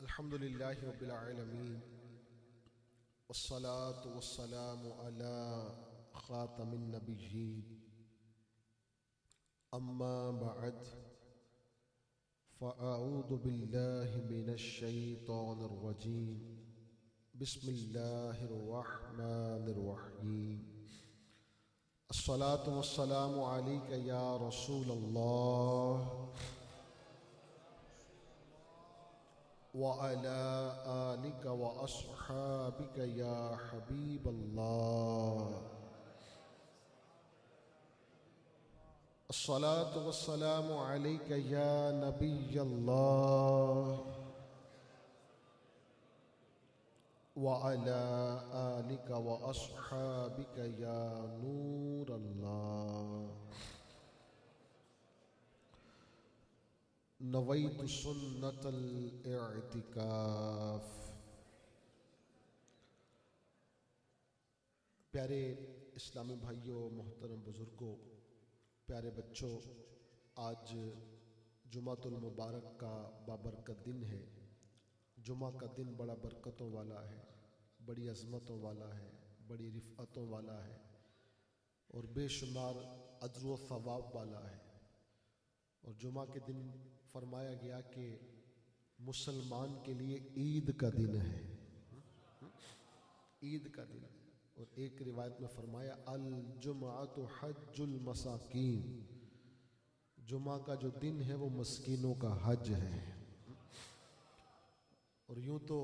अल्हम्दुलिल्लाहि रब्बिल आलमीन वस्सलातु वस्सलामु अला खातमिन नबिय्यीन अम्मा बअद फ़अऊज़ु बिल्लाहि मिनश शैतानिर रजीम बिस्मिल्लाहिर रहमानिर रहीम अस्सलातु वस्सलामु अलैका या रसूलल्लाह व अला आलिका व अस्हाबिका या हबीबल्लाह। अस्सलातु वस्सलामु अलैका या नबियल्लाह व अला आलिका व अस्हाबिका या नूरल्लाह। नवैतु सुन्नतल इअ्तिकाफ। प्यारे इस्लामी भाइयों, मोहतरम बुजुर्गों, प्यारे बच्चों, आज जुमातुल मुबारक का बाबरकत दिन है। जुमा का दिन बड़ा बरकतों वाला है, बड़ी अज़मतों वाला है, बड़ी रिफ़अतों वाला है और बेशुमार अज्र व सवाब वाला है। और जुमा के दिन फरमाया गया कि मुसलमान के लिए ईद का दिन है, ईद का दिन। और एक रिवायत में फरमाया अल जुमाअतु हज्जुल मसाकीन, जुमा का जो दिन है वो मस्कीनों का हज है। और यूं तो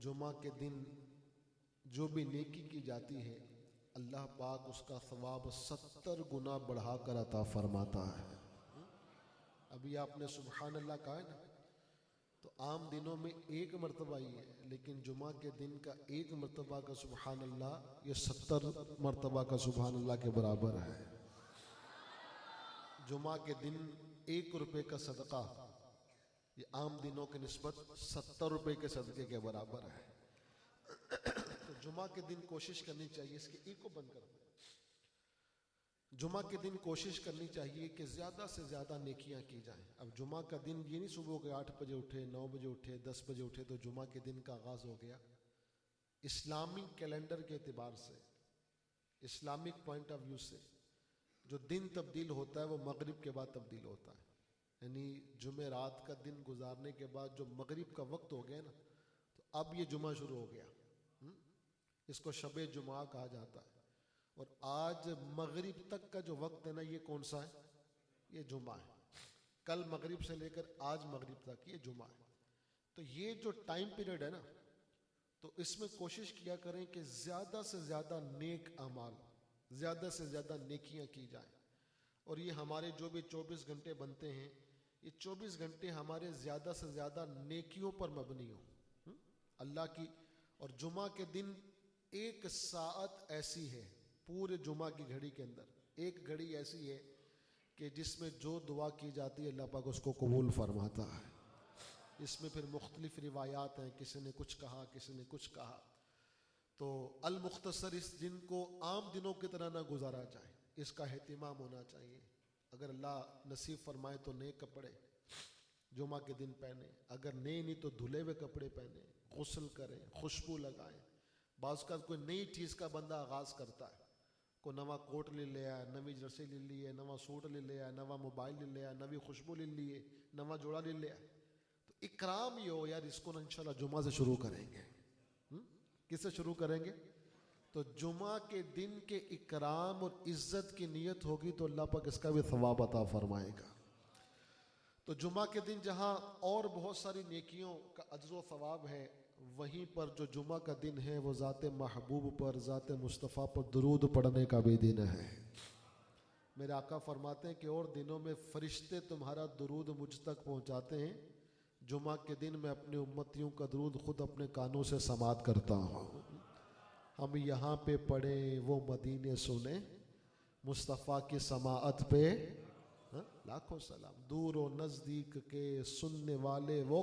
जुमा के दिन जो भी नेकी की जाती है अल्लाह पाक उसका सवाब 70 गुना बढ़ा कर अता फरमाता है। अभी आपने सुबहान अल्लाह कहा है ना, तो आम दिनों में एक मरतबा ही है, लेकिन जुमा के दिन का एक मरतबा का सुबहान अल्लाह ये 70 मरतबा का सुबहान अल्लाह के बराबर है। जुमा के दिन 1 रुपये का सदका ये आम दिनों के निस्बत 70 रुपये के सदके के बराबर है। तो जुमा के दिन कोशिश करनी चाहिए, इसके एक को बंद कर दो। जुमा के दिन कोशिश करनी चाहिए कि ज़्यादा से ज़्यादा नेकियां की जाएं। अब जुमा का दिन ये नहीं सुबह के 8 बजे उठे, 9 बजे उठे, 10 बजे उठे तो जुमा के दिन का आगाज़ हो गया। इस्लामिक कैलेंडर के एतबार से, इस्लामिक पॉइंट ऑफ व्यू से जो दिन तब्दील होता है वो मगरिब के बाद तब्दील होता है। यानी जुमे रात का दिन गुजारने के बाद जो मगरिब का वक्त हो गया ना, तो अब ये जुमा शुरू हो गया। इसको शबे जुमा कहा जाता है। और आज मगरिब तक का जो वक्त है ना, ये कौन सा है? ये जुमा है। कल मगरिब से लेकर आज मगरिब तक ये जुमा है। तो ये जो टाइम पीरियड है ना, तो इसमें कोशिश किया करें कि ज़्यादा से ज़्यादा नेक अमाल, ज़्यादा से ज़्यादा नेकियां की जाएं। और ये हमारे जो भी 24 घंटे बनते हैं, ये 24 घंटे हमारे ज़्यादा से ज़्यादा नेकियों पर मबनी हो अल्लाह की। और जुमा के दिन एक साअत ऐसी है पूरे जुमा की घड़ी के अंदर, एक घड़ी ऐसी है कि जिसमें जो दुआ की जाती है अल्लाह पाक उसको कबूल फरमाता है। इसमें फिर मुख्तलिफ रिवायात हैं, किसी ने कुछ कहा, किसी ने कुछ कहा। तो अल मुख्तसर, इस दिन को आम दिनों की तरह ना गुजारा जाए, इसका एहतिमाम होना चाहिए। अगर अल्लाह नसीब फरमाए तो नए कपड़े जुमा के दिन पहने, अगर नए नहीं तो धुले हुए कपड़े पहने, गुस्ल करें, खुशबू लगाएं। बाज़ का कोई नई चीज़ का बंदा आगाज़ करता है, को नवा कोट ले लिया, नवी जर्सी ले ली है, नवा सूट ले लिया, नवा मोबाइल ले लिया, नवी खुशबू ले ली है, नवा जोड़ा ले लिया। तो इकराम ये हो यार, इसको ना इंशाल्लाह जुमा से शुरू करेंगे। किससे शुरू करेंगे? तो जुमा के दिन के इकराम और इज्जत की नीयत होगी तो अल्लाह पाक इसका भी सवाब अता फरमाएगा। तो जुमा के दिन जहाँ और बहुत सारी नेकियों का अज्र व सवाब है, वहीं पर जो जुमा का दिन है वो ज़ाते महबूब पर, ज़ाते मुस्तफ़ा पर दुरूद पढ़ने का भी दिन है। मेरे आका फरमाते हैं कि और दिनों में फ़रिश्ते तुम्हारा दुरूद मुझ तक पहुँचाते हैं, जुमा के दिन मैं अपने उम्मतियों का दुरूद खुद अपने कानों से समात करता हूँ। हम यहाँ पे पढ़े वो मदीने सुने, मुस्तफ़ा की समाअत पे लाखों सलाम। दूर व नज़दीक के सुनने वाले वो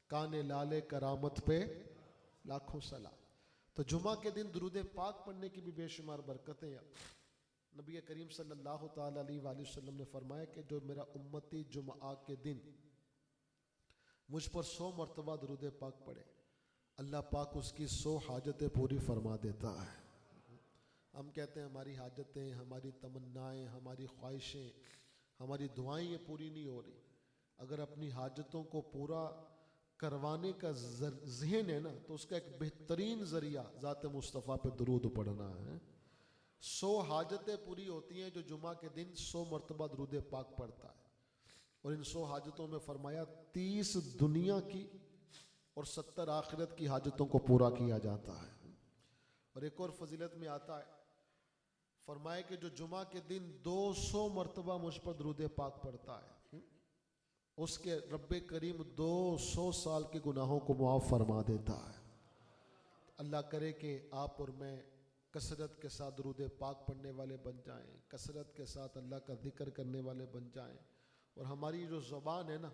काने लाले करामत पे लाखों सलाम। तो जुमा के दिन दुरूद पाक पढ़ने की भी बेशुमार बरकतें हैं। नबी करीम सल्लल्लाहु ताला अलैहि वसल्लम ने फरमाया कि जो मेरा उम्मती जुमा के दिन मुझ पर 100 मरतबा दरूद पाक पढ़े, अल्लाह पाक उसकी 100 हाजतें पूरी फरमा देता है। हम कहते हैं हमारी हाजतें, हमारी तमन्नाएं, हमारी ख्वाहिशें, हमारी दुआएं ये पूरी नहीं हो रही। अगर अपनी हाजतों को पूरा करवाने का ज़हन है ना, तो उसका एक बेहतरीन ज़रिया ज़ात मुस्तफ़ा पे दरूद पढ़ना है। 100 हाजतें पूरी होती हैं जो जुमा के दिन 100 मरतबा दरूद पाक पढ़ता है। और इन 100 हाजतों में फरमाया 30 दुनिया की और 70 आखिरत की हाजतों को पूरा किया जाता है। और एक और फजीलत में आता है, फरमाए कि जो जुमा के दिन 200 मरतबा मुझ पर दरूद पाक पढ़ता है, उसके रब्बे करीम 200 साल के गुनाहों को मुआफ़ फरमा देता है। अल्लाह करे कि आप और मैं कसरत के साथ दरूद पाक पढ़ने वाले बन जाएं, कसरत के साथ अल्लाह का जिक्र करने वाले बन जाएं। और हमारी जो ज़बान है ना,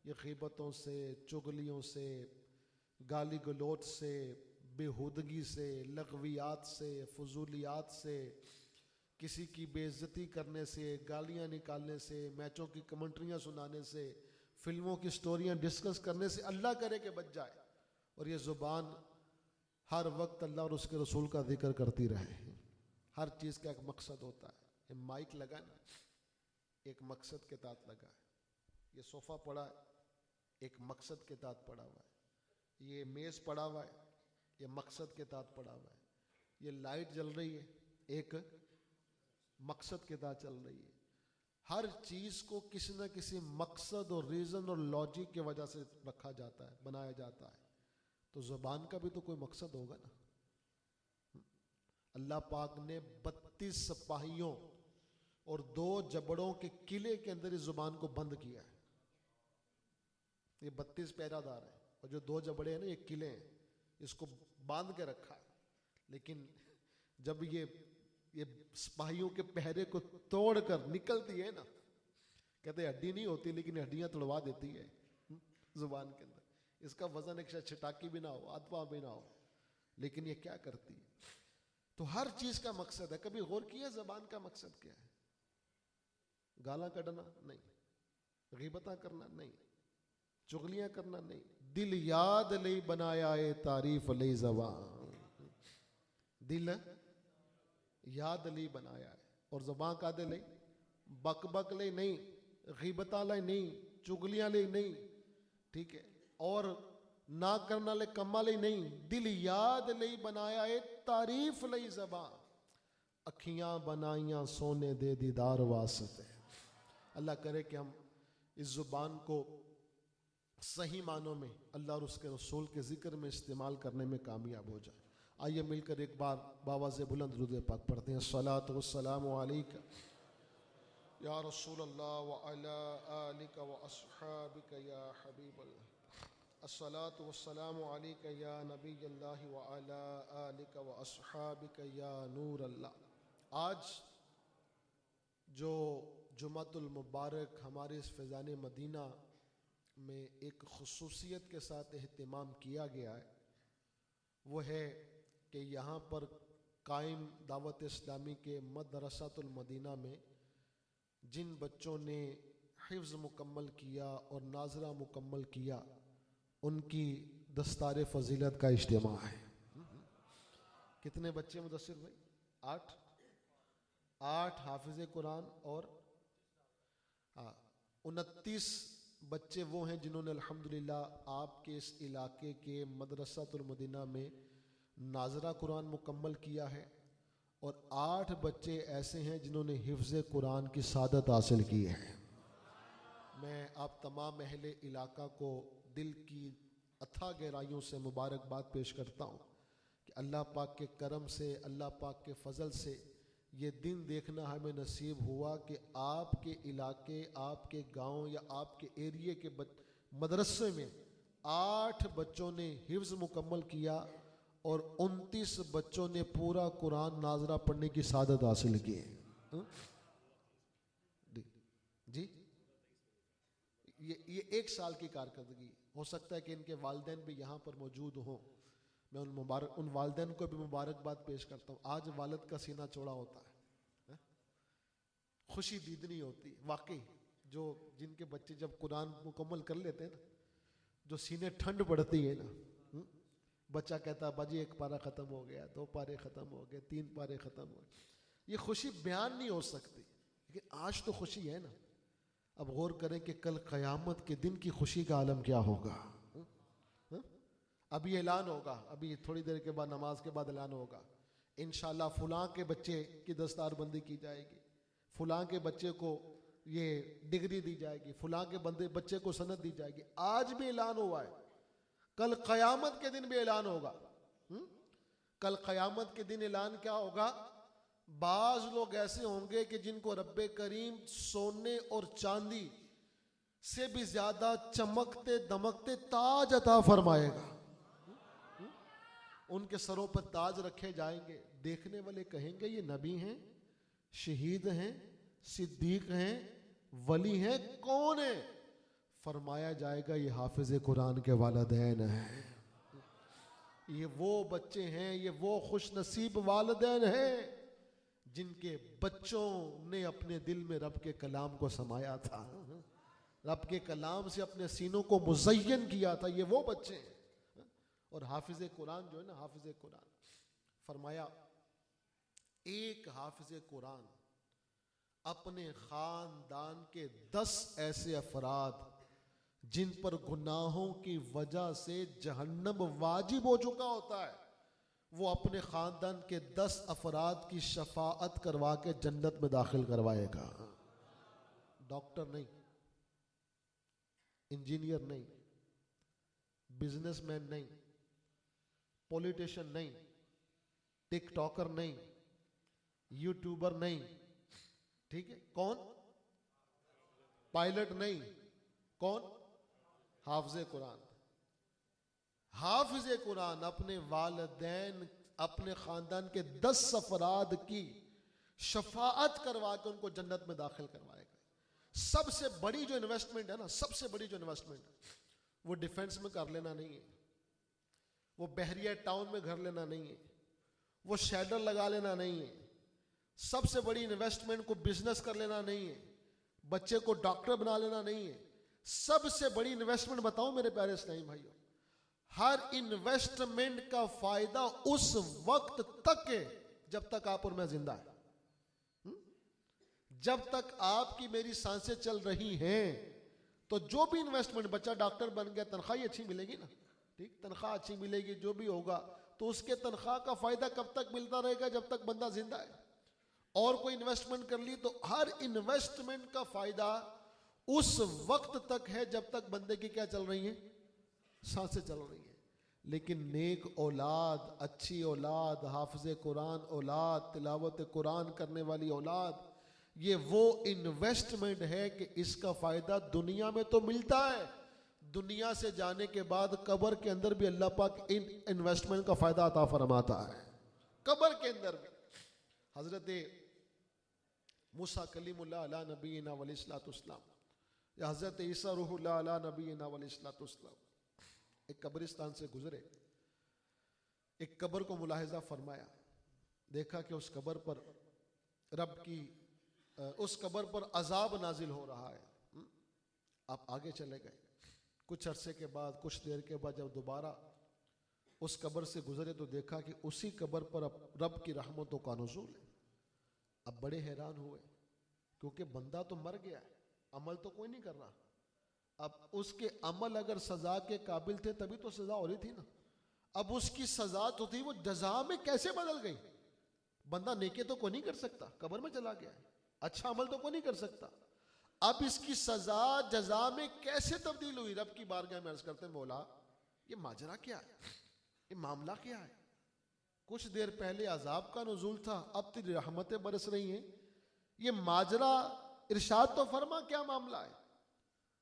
ये ग़ीबतों से, चुगलियों से, गाली गलौज से, बेहूदगी से, लगवियात से, फजूलियात से, किसी की बेइज्जती करने से, गालियाँ निकालने से, मैचों की कमेंट्रियाँ सुनाने से, फिल्मों की स्टोरियाँ डिस्कस करने से अल्लाह करे कि बच जाए। और ये ज़ुबान हर वक्त अल्लाह और उसके रसूल का जिक्र करती रहे। हर चीज़ का एक मकसद होता है। ये माइक लगा ना, एक मकसद के तहत लगा है। ये सोफ़ा पड़ा है, एक मकसद के तहत पड़ा हुआ है। ये मेज़ पड़ा हुआ है, ये मकसद के तहत पड़ा हुआ है। ये लाइट जल रही है, एक मकसद के तहत चल रही है। हर चीज़ को किसी न किसी मकसद और रीज़न और लॉजिक की वजह से रखा जाता है, बनाया जाता है। तो ज़ुबान का भी तो कोई मकसद होगा ना। अल्लाह पाक ने 32 सिपाहियों और 2 जबड़ों के किले के अंदर इस ज़ुबान को बंद किया है। ये 32 पहरादार है और जो 2 जबड़े हैं ना, ये किले हैं, इसको बांध के रखा है। लेकिन जब ये सिपाहियों के पहरे को तोड़कर निकलती है ना, कहते हड्डी नहीं होती लेकिन हड्डियां तोड़वा देती है जुबान के अंदर। इसका वजन एक छिटाकी भी ना हो, अथवा भी ना हो, लेकिन ये क्या करती है। तो हर चीज का मकसद है। कभी गौर किया जबान का मकसद क्या है? गाला कढ़ना नहीं, ग़ीबता करना नहीं, चुगलियां करना नहीं। दिल याद ले बनाया है तारीफ ले ज़बान, दिल याद ली बनाया है। और ज़बान का दे ले बक बक ले नहीं, ग़ीबता ले नहीं, चुगलियां ले नहीं, ठीक है, और ना करना ले कमा ले नहीं। दिल याद ले बनाया है तारीफ ले ज़बान, अखियां बनाइयां सोने दे दीदार वास्ते। अल्लाह करे कि हम इस ज़ुबान को सही मानों में अल्लाह और उसके रसूल के ज़िक्र में इस्तेमाल करने में कामयाब हो जाए। आइए मिलकर एक बार बावाज़े बुलंद दुरूद पाक पढ़ते हैं। अस्सलातु वस्सलामु अलैका या रसूल अल्लाह व अला आलिका व अस्हाबिका या हबीबल्लाह, अस्सलातु वस्सलामु अलैका या नबी अल्लाह व अला आलिका व अस्हाबिका या नूर अल्लाह। आज जो जुमातुल मुबारक हमारे इस फ़ैज़ान मदीना में एक ख़ुसूसियत के साथ एहतमाम किया गया है, वो है कि यहाँ पर कायम दावत इस्लामी के मदरसातुल मदीना में जिन बच्चों ने हिफ्ज़ मुकम्मल किया और नाज़रा मुकम्मल किया, उनकी दस्तार फ़जीलत का इज्तिमा है। कितने बच्चे मुदस्सिर भाई? 8 हाफिज़ कुरान और 29 बच्चे वो हैं जिन्होंने अल्हम्दुलिल्लाह आपके इस इलाके के मदरसातुल मदीना में नाज़रा कुरान मुकम्मल किया है। और 8 बच्चे ऐसे हैं जिन्होंने हिफ्ज़ कुरान की सादत हासिल की है। मैं आप तमाम अहले इलाका को दिल की अथाह गहराइयों से मुबारकबाद पेश करता हूँ कि अल्लाह पाक के करम से, अल्लाह पाक के फ़ज़ल से ये दिन देखना हमें नसीब हुआ कि आपके इलाके, आपके गांव या आपके एरिए के मदरसे में 8 बच्चों ने हिफ्ज़ मुकम्मल किया और 29 बच्चों ने पूरा कुरान नाज़रा पढ़ने की सादत हासिल की है। जी, ये 1 साल की कारकर्दगी। हो सकता है कि इनके वालिदैन भी यहाँ पर मौजूद हों। मैं उन वालिदैन को भी मुबारकबाद पेश करता हूँ। आज वालिद का सीना चौड़ा होता है, खुशी दीदनी होती। वाकई जो जिनके बच्चे जब कुरान मुकम्मल कर लेते हैं ना, जो सीने ठंड पड़ती है ना, बच्चा कहता बाजी एक पारा खत्म हो गया, 2 पारे खत्म हो गए, 3 पारे खत्म हो गए। ये खुशी बयान नहीं हो सकती, लेकिन आज तो खुशी है ना। अब गौर करें कि कल क़यामत के दिन की खुशी का आलम क्या होगा। अभी ऐलान होगा, अभी थोड़ी देर के बाद, नमाज के बाद ऐलान होगा, इंशाल्लाह फुलां के बच्चे की दस्तारबंदी की जाएगी, फुलां के बच्चे को ये डिग्री दी जाएगी, फुलां के बच्चे को सनद दी जाएगी। आज भी ऐलान हुआ है, कल क़यामत के दिन भी ऐलान होगा। कल क़यामत के दिन ऐलान क्या होगा? बाज लोग ऐसे होंगे कि जिनको रब्बे करीम सोने और चांदी से भी ज्यादा चमकते दमकते ताज अता फरमाएगा। उनके सरों पर ताज रखे जाएंगे। देखने वाले कहेंगे ये नबी हैं, शहीद हैं, सिद्दीक हैं, वली हैं, कौन है? फरमाया जाएगा ये हाफिज कुरान के वालिदैन हैं, ये वो बच्चे हैं, ये वो खुश नसीब वालिदैन हैं जिनके बच्चों ने अपने दिल में रब के कलाम को समाया था, रब के कलाम से अपने सीनों को मुज़य्यन किया था। ये वो बच्चे हैं। और हाफिज कुरान जो है ना, हाफिज कुरान, फरमाया एक हाफिज कुरान अपने खानदान के 10 ऐसे अफराद जिन पर गुनाहों की वजह से जहन्नम वाजिब हो चुका होता है, वो अपने खानदान के 10 अफराद की शफाअत करवा के जन्नत में दाखिल करवाएगा। डॉक्टर नहीं, इंजीनियर नहीं, बिजनेसमैन नहीं, पॉलिटिशियन नहीं, टिकटॉकर नहीं, यूट्यूबर नहीं, ठीक है? कौन? पायलट नहीं, कौन? हाफिज कुरान। हाफिज कुरान अपने वालिदैन, अपने खानदान के 10 अफराद की शफाअत करवा के उनको जन्नत में दाखिल करवाएगा। सबसे बड़ी जो इन्वेस्टमेंट है ना, सबसे बड़ी जो इन्वेस्टमेंट है, वो डिफेंस में कर लेना नहीं है, वो बहरिया टाउन में घर लेना नहीं है, वो शेडर लगा लेना नहीं है, सबसे बड़ी इन्वेस्टमेंट को बिजनेस कर लेना नहीं है, बच्चे को डॉक्टर बना लेना नहीं है। सबसे बड़ी इन्वेस्टमेंट बताओ मेरे प्यारे इस्लामी भाइयों, हर इन्वेस्टमेंट का फायदा उस वक्त तक है जब तक आप और मैं जिंदा है। जब तक आपकी मेरी सांसें चल रही हैं, तो जो भी इन्वेस्टमेंट, बच्चा डॉक्टर बन गया, तनख्वाह अच्छी मिलेगी ना, ठीक, तनख्वाह अच्छी मिलेगी, जो भी होगा, तो उसके तनख्वाह का फायदा कब तक मिलता रहेगा? जब तक बंदा जिंदा है। और कोई इन्वेस्टमेंट कर ली तो हर इन्वेस्टमेंट का फायदा उस वक्त तक है जब तक बंदे की क्या चल रही है? सांसें चल रही है। लेकिन नेक औलाद, अच्छी औलाद, हाफिज कुरान औलाद, तिलावत कुरान करने वाली औलाद, ये वो इन्वेस्टमेंट है कि इसका फायदा दुनिया में तो मिलता है, दुनिया से जाने के बाद कब्र के अंदर भी अल्लाह पाक इन इन्वेस्टमेंट का फायदा अता फरमाता है। कब्र के अंदर भी हजरत मूसा कलीमुल्लाह अला नबीना वलैहिस्सलाम या हजरत ईसा रूहुल्लाह अला नबीना वलैहिस्सलाम एक कब्रिस्तान से गुजरे, एक कब्र को मुलाहिजा फरमाया, देखा कि उस कब्र पर रब की, उस कब्र पर अजाब नाजिल हो रहा है। आप आगे चले गए, कुछ अरसे के बाद, कुछ देर के बाद जब दोबारा उस कब्र से गुजरे तो देखा कि उसी कब्र पर अब रब की रहमतों का नुज़ूल है। अब बड़े हैरान हुए, क्योंकि बंदा तो मर गया है, अमल तो कोई नहीं कर रहा। अब उसके अमल अगर सजा के काबिल थे तभी तो सजा हो रही थी ना। अब उसकी सजा तो थी, वो जजा में कैसे बदल गई? बंदा नेके तो कोई नहीं कर सकता, कब्र में चला गया है, अच्छा अमल तो कोई नहीं कर सकता। अब इसकी सजा जजा में कैसे तब्दील हुई? रब की बारगाह में अर्ज करते हैं, मौला ये माजरा क्या है, ये मामला क्या है? कुछ देर पहले अजाब का नुज़ूल था, अब तेरी रहमतें बरस रही हैं, ये माजरा इरशाद तो फरमा, क्या मामला है?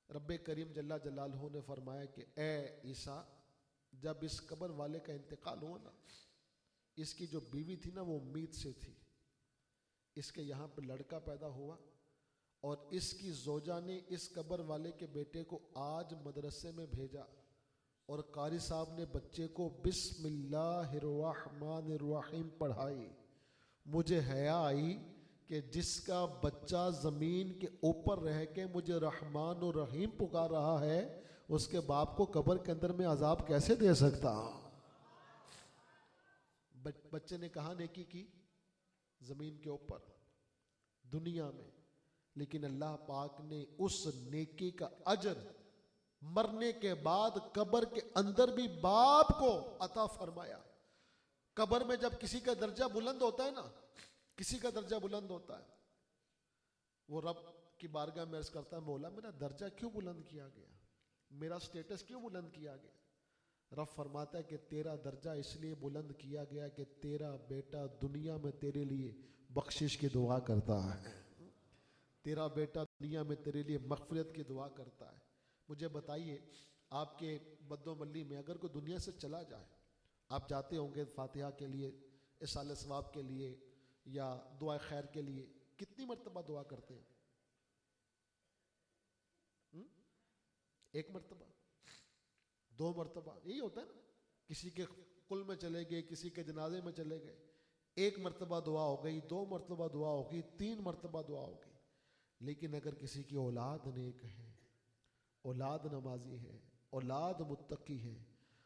रब्बे करीम जल्ला जलालहू ने फरमाया कि ए ईसा, जब इस कब्र वाले का इंतकाल हुआ ना, इसकी जो बीवी थी ना वो उम्मीद से थी, इसके यहाँ पर लड़का पैदा हुआ और इसकी जोजा ने इस कब्र वाले के बेटे को आज मदरसे में भेजा और कारी साहब ने बच्चे को बिस्मिल्लाहिर्रहमानिर्रहीम पढ़ाई। मुझे हया आई कि जिसका बच्चा ज़मीन के ऊपर रह के मुझे रहमान और रहीम पुकार रहा है, उसके बाप को कब्र के अंदर में अजाब कैसे दे सकता? बच्चे ने कहा नेकी की जमीन के ऊपर, दुनिया में, लेकिन अल्लाह पाक ने उस नेकी का अजर मरने के बाद कब्र के अंदर भी बाप को अता फरमाया। कब्र में जब किसी का दर्जा बुलंद होता है ना, किसी का दर्जा बुलंद होता है, वो रब की बारगाह में अर्ज करता है, मौला मेरा दर्जा क्यों बुलंद किया गया, मेरा स्टेटस क्यों बुलंद किया गया? रब फरमाता है कि तेरा दर्जा इसलिए बुलंद किया गया कि तेरा बेटा दुनिया में तेरे लिए बख्शिश की दुआ करता है, तेरा बेटा दुनिया में तेरे लिए मग़फ़िरत की दुआ करता है। मुझे बताइए, आपके बद्दोमल्ली में अगर कोई दुनिया से चला जाए, आप जाते होंगे फातिहा के लिए, इसाले सवाब के लिए या दुआ खैर के लिए, कितनी मरतबा दुआ करते हैं? एक मरतबा, दो मरतबा, यही होता है ना। किसी के कुल में चले गए, किसी के जनाजे में चले गए, एक मरतबा दुआ हो गई, दो मरतबा दुआ हो गई, तीन मरतबा दुआ हो गई। लेकिन अगर किसी की औलाद नेक है, औलाद नमाजी है, औलाद मुत्तकी है,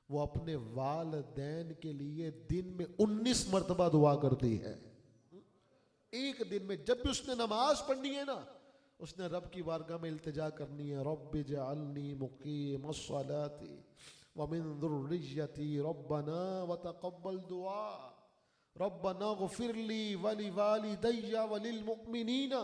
वो अपने वालिदैन के लिए दिन में 19 मरतबा दुआ करती है। एक दिन में जब भी उसने नमाज पढ़नी है ना, उसने रब की बारगाह में इल्तिजा करनी है, रब्बि जअलनी मुक़ीमस्सलाती व मिन ज़ुर्रिय्यती रब्बना व तक़ब्बल दुआ रब्बना ग़फ़िरली व लिवालिदैया व लिलमुमिनीना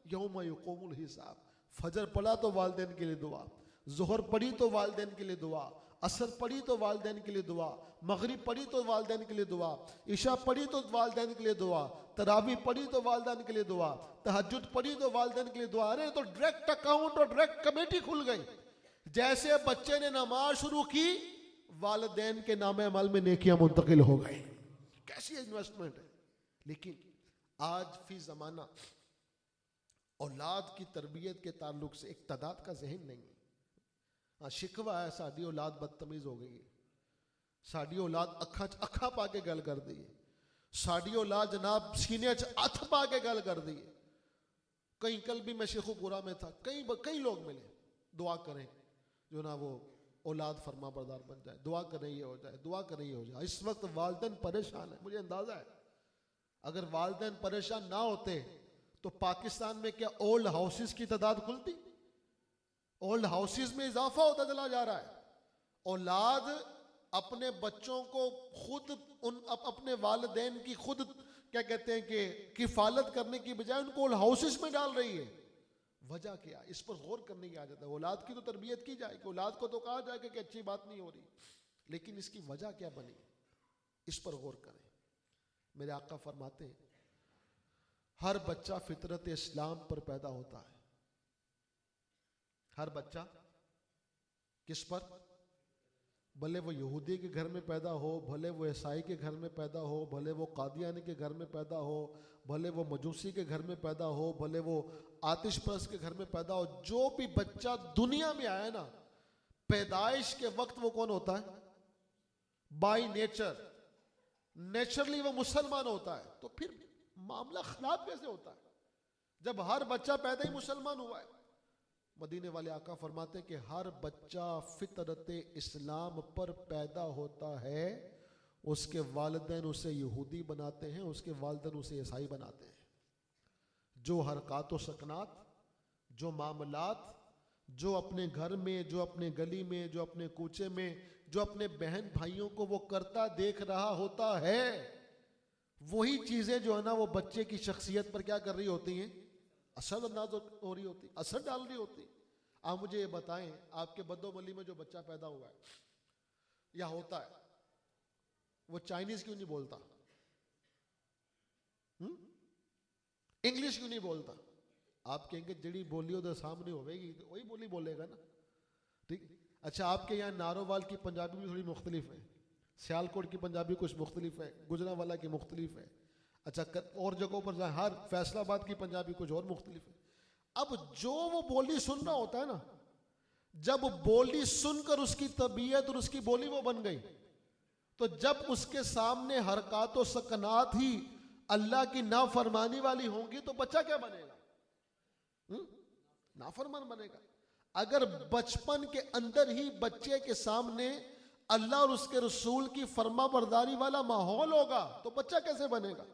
यौम यक़ूमुल हिसाब। फजर पढ़ा तो वालिदैन के लिए दुआ, ज़ोहर पढ़ी तो वालिदैन के लिए दुआ, असर पढ़ी तो वालिदैन के लिए दुआ, मगरिब पढ़ी तो वालिदैन के लिए दुआ, इशा पढ़ी तो वालिदैन के लिए दुआ, तरावी पढ़ी तो वालिदैन के लिए दुआ, तहज्जुद पढ़ी तो वालिदैन के लिए दुआ। अरे तो डायरेक्ट अकाउंट और डायरेक्ट कमेटी खुल गई। जैसे बच्चे ने नमाज शुरू की, वालिदैन के नामे अमल में नेकियां मुंतकिल हो गई। कैसी इन्वेस्टमेंट है। लेकिन आज फी जमाना औलाद की तरबियत के ताल्लुक से एक तादाद का जहन नहीं है। हाँ, शिकवा है साड़ी औलाद बदतमीज हो गई है, साड़ी औलाद अखा पा के गल कर दी है, साड़ी औलाद जनाब सीने च हथ पा के गल कर दी है। कल भी मैं शेखुपुरा में था, कई लोग मिले, दुआ करें जो ना वो औलाद फरमा बरदार बन जाए, दुआ करें ये हो जाए, दुआ करें ये हो जाए। इस वक्त वालिदैन परेशान है। मुझे अंदाजा है अगर वालिदैन परेशान ना होते तो पाकिस्तान में क्या ओल्ड हाउसेस की तादाद खुलती? ओल्ड हाउसेस में इजाफा होता चला जा रहा है। औलाद अपने बच्चों को खुद अपने वालिदैन की खुद क्या कहते हैं कि किफालत करने की बजाय उनको ओल्ड हाउसेस में डाल रही है। वजह क्या? इस पर गौर करने की आदत है। औलाद की तो तरबियत की जाए, औलाद को तो कहा जाएगा कि अच्छी बात नहीं हो रही, लेकिन इसकी वजह क्या बनी, इस पर गौर करें। मेरे आका फरमाते हैं हर बच्चा फितरत इस्लाम पर पैदा होता है। हर बच्चा किस पर? भले वो यहूदी के घर में पैदा हो, भले वो ईसाई के घर में पैदा हो, भले वो कादियानी के घर में पैदा हो, भले वो मजूसी के घर में पैदा हो, भले वो आतिश परस्त के घर में पैदा हो, जो भी बच्चा दुनिया में आया ना, पैदाइश के वक्त वो कौन होता है? बाय नेचर, नेचुरली वो मुसलमान होता है। तो फिर मामला खराब कैसे होता है जब हर बच्चा पैदा ही मुसलमान हुआ है? मदीने वाले आका फरमाते हैं कि हर बच्चा फितरत इस्लाम पर पैदा होता है, उसके वालिदैन उसे यहूदी बनाते हैं, उसके वालिदैन उसे ईसाई बनाते हैं। जो हरकात व सकनात, जो मामलात, जो अपने घर में, जो अपने गली में, जो अपने कूचे में, जो अपने बहन भाइयों को वो करता देख रहा होता है, वही चीजें जो है ना वो बच्चे की शख्सियत पर क्या कर रही होती हैं? असर अंदाज हो रही होती, असर डाल रही होती। आप मुझे ये बताएं, आपके बद्दोमली में जो बच्चा पैदा हुआ है या होता है, वो चाइनीज क्यों नहीं बोलता? इंग्लिश क्यों नहीं बोलता? आप कहेंगे जड़ी बोली उधर सामने होगी तो वही बोली बोलेगा ना, ठीक। अच्छा, आपके यहाँ नारोवाल की पंजाबी भी थोड़ी मुख्तलिफ है, सियालकोट की पंजाबी कुछ मुख्तलिफ है, गुजरांवाला की मुख्तलिफ है। अच्छा, और जगहों पर हर फैसलाबाद की पंजाबी कुछ और मुख्तलिफ है। अब जो वो बोली सुनना होता है ना, जब बोली सुनकर उसकी तबीयत और उसकी बोली वो बन गई, तो जब उसके सामने हरकत व सकनात ही अल्लाह की नाफरमानी वाली होंगी तो बच्चा क्या बनेगा? नाफरमान बनेगा। अगर बचपन के अंदर ही बच्चे के सामने अल्लाह और उसके रसूल की फर्माबरदारी वाला माहौल होगा तो बच्चा कैसे बनेगा?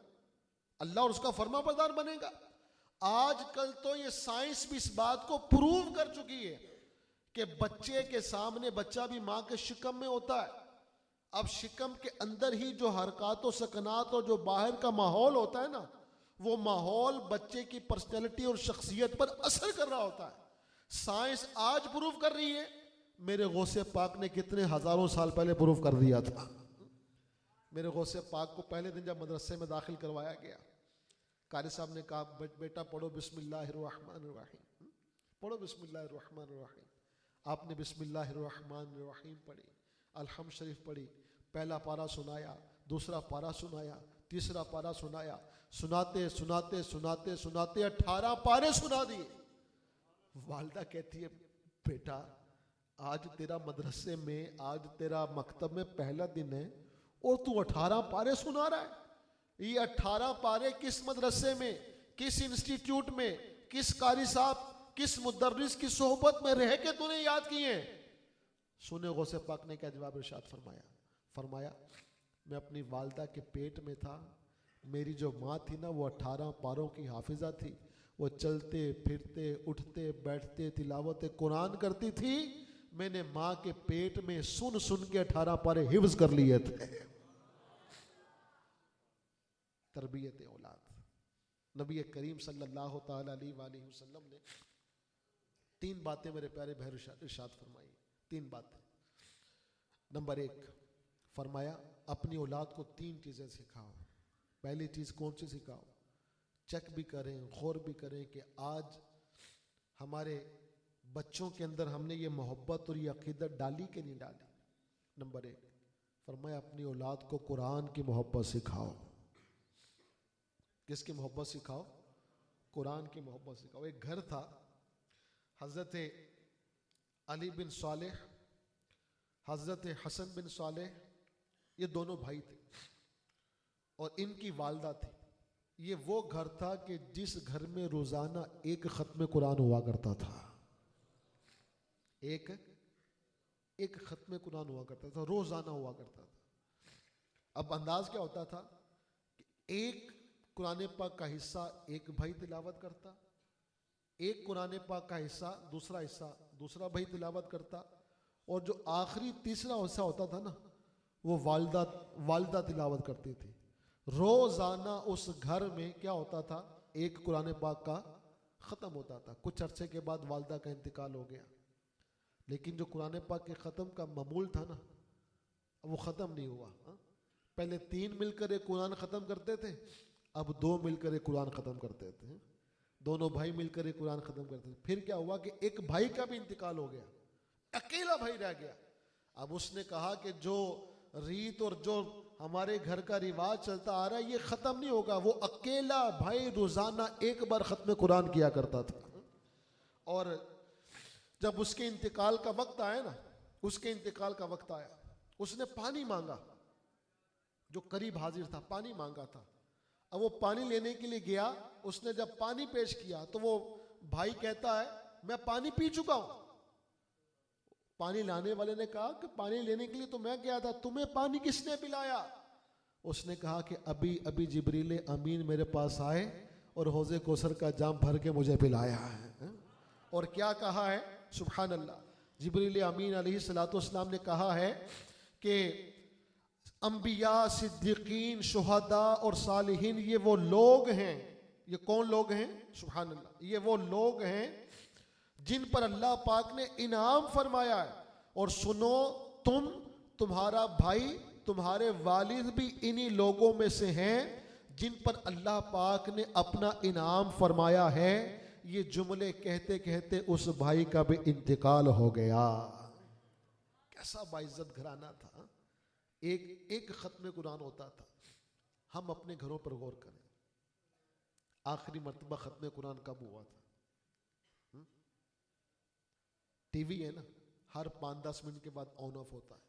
अल्लाह और उसका फर्माबरदार बनेगा। आजकल तो ये साइंस भी इस बात को प्रूव कर चुकी है कि बच्चे के सामने, बच्चा भी मां के शिकम में होता है, अब शिकम के अंदर ही जो हरकत और सकनात और जो बाहर का माहौल होता है ना, वो माहौल बच्चे की पर्सनैलिटी और शख्सियत पर असर कर रहा होता है। साइंस आज प्रूव कर रही है, मेरे गौसे पाक ने कितने हजारों साल पहले प्रूव कर दिया था। मेरे गौसे पाक को पहले दिन जब मदरसे में दाखिल करवाया गया, कारी साहब ने कहा बेटा पढ़ो बिस्मिल्लाहिर्रहमानिर्रहीम, पढ़ो बिस्मिल्लाहिर्रहमानिर्रहीम। आपने बिस्मिल्लाहिर्रहमानिर्रहीम पढ़ी, अलहम्द शरीफ पढ़ी, पहला पारा सुनाया, दूसरा पारा सुनाया, तीसरा पारा सुनाया, सुनाते सुनाते सुनाते सुनाते 18 पारे सुना दिए। वालदा कहती है बेटा आज तेरा मदरसे में, आज तेरा मकतब में पहला दिन है और तू 18 पारे सुना रहा है। ये 18 पारे किस मदरसे में, किस इंस्टीट्यूट में, किस कारी साहब, किस मुदर्रिस की सोहबत में रह के तूने याद किए हैं? सुने गौसे पाक ने क्या जवाब इरशाद फरमाया? फरमाया मैं अपनी वालदा के पेट में था, मेरी जो माँ थी ना वो 18 पारों की हाफिजा थी, वो चलते फिरते उठते बैठते तिलावत कुरान करती थी, मैंने माँ के पेट में सुन सुन के 18 पारे हिफ्ज कर लिए थे। तरबियत औलाद। नबी करीम सल्लल्लाहु ताला अलैहि वसल्लम ने 3 बातें मेरे प्यारे भाई इरशाद फरमाई, 3 बातें। नंबर 1 फरमाया अपनी औलाद को 3 चीजें सिखाओ। पहली चीज कौन सी सिखाओ? चेक भी करें, गौर भी करें कि आज हमारे बच्चों के अंदर हमने ये मोहब्बत और ये अकीदत डाली कि नहीं डाली। नंबर 1 फरमाया अपनी औलाद को कुरान की मोहब्बत सिखाओ। किसकी मोहब्बत सिखाओ? कुरान की मोहब्बत सिखाओ। एक घर था, हजरत अली बिन सालेह, हजरत हसन बिन सालेह, ये दोनों भाई थे और इनकी वालदा थी। ये वो घर था कि जिस घर में रोजाना एक खत्म कुरान हुआ करता था, एक खत्म कुरान हुआ करता था, रोजाना हुआ करता था। अब अंदाज क्या होता था कि एक कुरान पाक का हिस्सा एक भाई तिलावत करता, एक कुरान पाक का हिस्सा दूसरा भाई तिलावत करता, और जो आखिरी तीसरा हिस्सा होता था ना वो वालदा तिलावत करती थी। रोजाना उस घर में क्या होता था? एक कुरान पाक का ख़त्म होता था। कुछ अरसे के बाद वालदा का इंतकाल हो गया, लेकिन जो कुरान पाक के ख़त्म का मामूल था ना वो ख़त्म नहीं हुआ। पहले 3 मिलकर एक कुरान ख़त्म करते थे, अब 2 मिलकर एक कुरान ख़त्म करते थे। दोनों भाई मिलकर एक कुरान ख़त्म करते थे। फिर क्या हुआ कि एक भाई का भी इंतकाल हो गया, अकेला भाई रह गया। अब उसने कहा कि जो रीत और जो हमारे घर का रिवाज चलता आ रहा है ये खत्म नहीं होगा। वो अकेला भाई रोजाना एक बार खत्म कुरान किया करता था, और जब उसके इंतकाल का वक्त आया ना, उसके इंतकाल का वक्त आया, उसने पानी मांगा। जो करीब हाजिर था पानी मांगा था। अब वो पानी लेने के लिए गया, उसने जब पानी पेश किया तो वो भाई कहता है मैं पानी पी चुका हूं। पानी लाने वाले ने कहा कि पानी लेने के लिए तो मैं गया था, तुम्हें पानी किसने पिलाया? उसने कहा कि अभी अभी जिब्रील अमीन मेरे पास आए और हौज़े कौसर का जाम भर के मुझे पिलाया है। और क्या कहा है? सुभान अल्लाह। जिब्रील अमीन अलैहिस्सलाम ने कहा है कि अंबिया, सिद्दीकीन, शुहदा और सालिहीन ये वो लोग हैं। ये कौन लोग हैं? सुभान अल्लाह। ये वो लोग हैं जिन पर अल्लाह पाक ने इनाम फरमाया है। और सुनो, तुम्हारा भाई, तुम्हारे वालिद भी इन्हीं लोगों में से हैं जिन पर अल्लाह पाक ने अपना इनाम फरमाया है। ये जुमले कहते कहते उस भाई का भी इंतकाल हो गया। कैसा बाइज्जत घराना था। एक खत्म कुरान होता था। हम अपने घरों पर गौर करें, आखिरी मर्तबा खत्म कुरान कब हुआ था? टीवी है ना, हर 5-10 मिनट के बाद ऑन ऑफ होता है।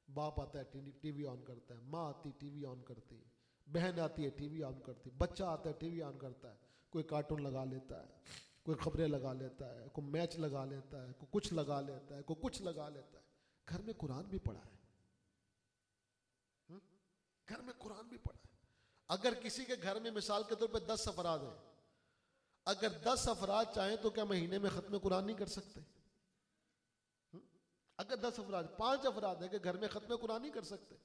बाप आता है टीवी ऑन करता है, माँ आती टीवी ऑन करती है, बहन आती है टीवी ऑन करती है, बच्चा आता है टीवी ऑन करता है, कोई कार्टून लगा लेता है, कोई खबरें लगा लेता है, कोई मैच लगा लेता है, कोई कुछ लगा लेता है, कोई कुछ लगा लेता है। घर में कुरान भी पढ़ा है, घर में कुरान भी पढ़ा है। अगर किसी के घर में मिसाल के तौर पे 10 अफराद हैं, अगर 10 अफराद चाहें तो क्या महीने में खत्म कुरान नहीं कर सकते? अगर 10 अफराद, 5 अफराद है कि घर में खत्म कुरान नहीं कर सकते,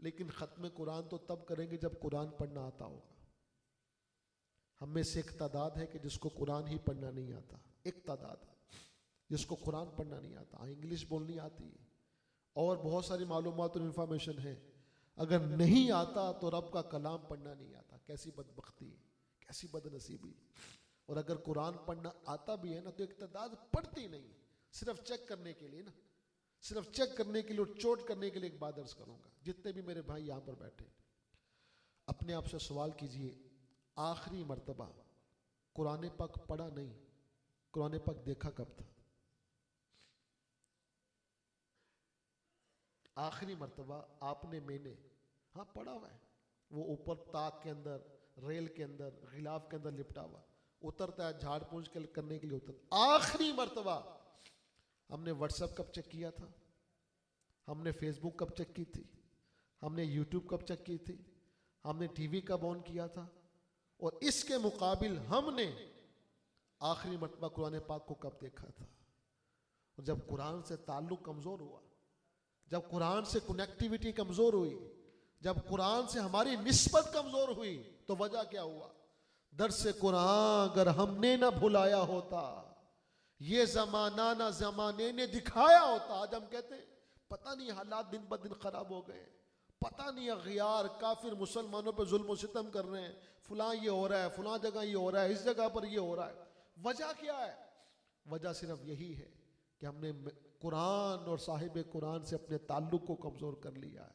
लेकिन खत्म कुरान तो तब करेंगे जब कुरान पढ़ना आता होगा। हम में से एक तादाद है कि जिसको कुरान ही पढ़ना नहीं आता, एक तादाद है जिसको कुरान पढ़ना नहीं आता, इंग्लिश बोलनी आती है और बहुत सारी मालूमात और इन्फॉर्मेशन है। अगर नहीं आता तो रब का कलाम पढ़ना नहीं आता। कैसी बदबख्ती, कैसी बदनसीबी। और अगर कुरान पढ़ना आता भी है ना तो एक तादाद पढ़ती नहीं, सिर्फ चेक करने के लिए ना, सिर्फ चेक करने के लिए और चोट करने के लिए। एक बात अर्ज करूंगा, जितने भी मेरे भाई यहां पर बैठे, अपने आप से सवाल कीजिए, आखिरी मर्तबा कुरान पाक पढ़ा नहीं, कुरान पाक देखा कब था? आखिरी मर्तबा आपने, मैंने, हाँ पढ़ा हुआ है, वो ऊपर ताक के अंदर, रेल के अंदर, गिलाफ के अंदर लिपटा हुआ, उतरता है झाड़ पूंछ के करने के लिए उतर। आखिरी मर्तबा हमने व्हाट्सएप कब चेक किया था? हमने फेसबुक कब चेक की थी? हमने यूट्यूब कब चेक की थी? हमने टीवी कब ऑन किया था? और इसके मुकाबिल हमने आखिरी मर्तबा कुरान पाक को कब देखा था? और जब कुरान से ताल्लुक कमजोर हुआ, जब कुरान से कनेक्टिविटी कमजोर हुई, जब कुरान से हमारी निस्बत कमजोर हुई, तो वजह क्या हुआ? दर्स कुरान अगर हमने ना भुलाया होता, ये जमाना ना जमाने ने दिखाया होता। आज हम कहते हैं पता नहीं हालात दिन ब दिन खराब हो गए, पता नहीं अगियार काफिर मुसलमानों पे जुल्म सितम कर रहे हैं, फलां ये हो रहा है, फलां जगह ये हो रहा है, इस जगह पर ये हो रहा है। वजह क्या है? वजह सिर्फ यही है कि हमने कुरान और साहिब कुरान से अपने ताल्लुक को कमजोर कर लिया है।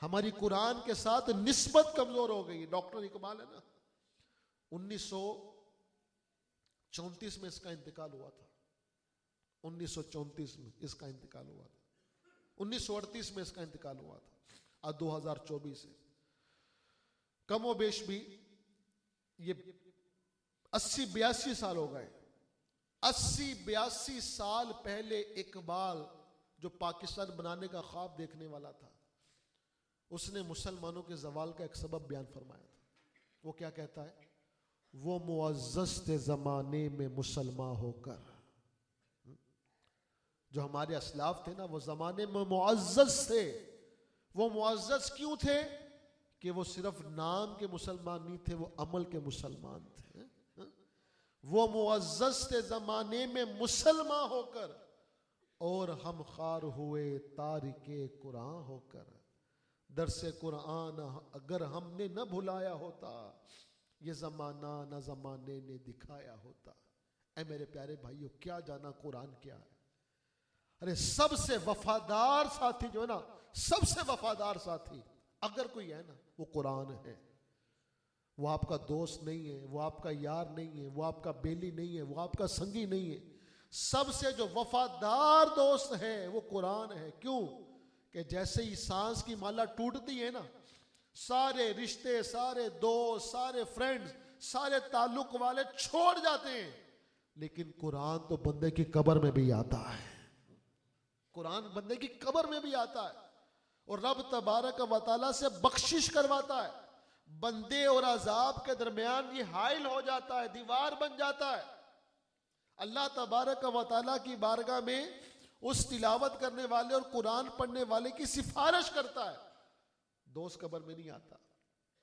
हमारी कुरान के साथ निस्बत कमजोर हो गई। डॉक्टर इकबाल है ना, 1934 में इसका इंतकाल हुआ था, 1934 में इसका इंतकाल हुआ था, 1938 में इसका इंतकाल हुआ था, आज 2024 है। कमो बेश भी ये 80-82 साल हो गए। 80-82 साल पहले इकबाल, जो पाकिस्तान बनाने का ख्वाब देखने वाला था, उसने मुसलमानों के जवाल का एक सबब बयान फरमाया था। वो क्या कहता है? वो मुअज़्ज़ज़ थे ज़माने में मुसलमान होकर। जो हमारे असलाफ थे ना, वो ज़माने में मुअज़्ज़ज़ थे। वो मुअज़्ज़ज़ क्यों थे? कि वो सिर्फ नाम के मुसलमान नहीं थे, वो अमल के मुसलमान थे। वो मुअज़्ज़ज़ थे ज़माने में मुसलमान होकर, और हम खार हुए तारिके कुरान होकर। दर्से कुरान अगर हमने न भुलाया होता, ये जमाना न जमाने ने दिखाया होता। ऐ मेरे प्यारे भाइयों, क्या जाना कुरान क्या है। अरे सबसे वफादार साथी जो है ना, सबसे वफादार साथी अगर कोई है ना, वो कुरान है। वो आपका दोस्त नहीं है, वो आपका यार नहीं है, वो आपका बेली नहीं है, वो आपका संगी नहीं है। सबसे जो वफादार दोस्त है वो कुरान है। क्यों? कि जैसे ही सांस की माला टूटती है ना, सारे रिश्ते, सारे दोस्त, सारे फ्रेंड्स, सारे ताल्लुक वाले छोड़ जाते हैं, लेकिन कुरान तो बंदे की कब्र में भी आता है। कुरान बंदे की कब्र में भी आता है और रब तबारक व तआला से बख्शिश करवाता है। बंदे और अजाब के दरमियान ये हाइल हो जाता है, दीवार बन जाता है। अल्लाह तबारक व तआला की बारगाह में उस तिलावत करने वाले और कुरान पढ़ने वाले की सिफारिश करता है। दोस्त कब्र में नहीं आता,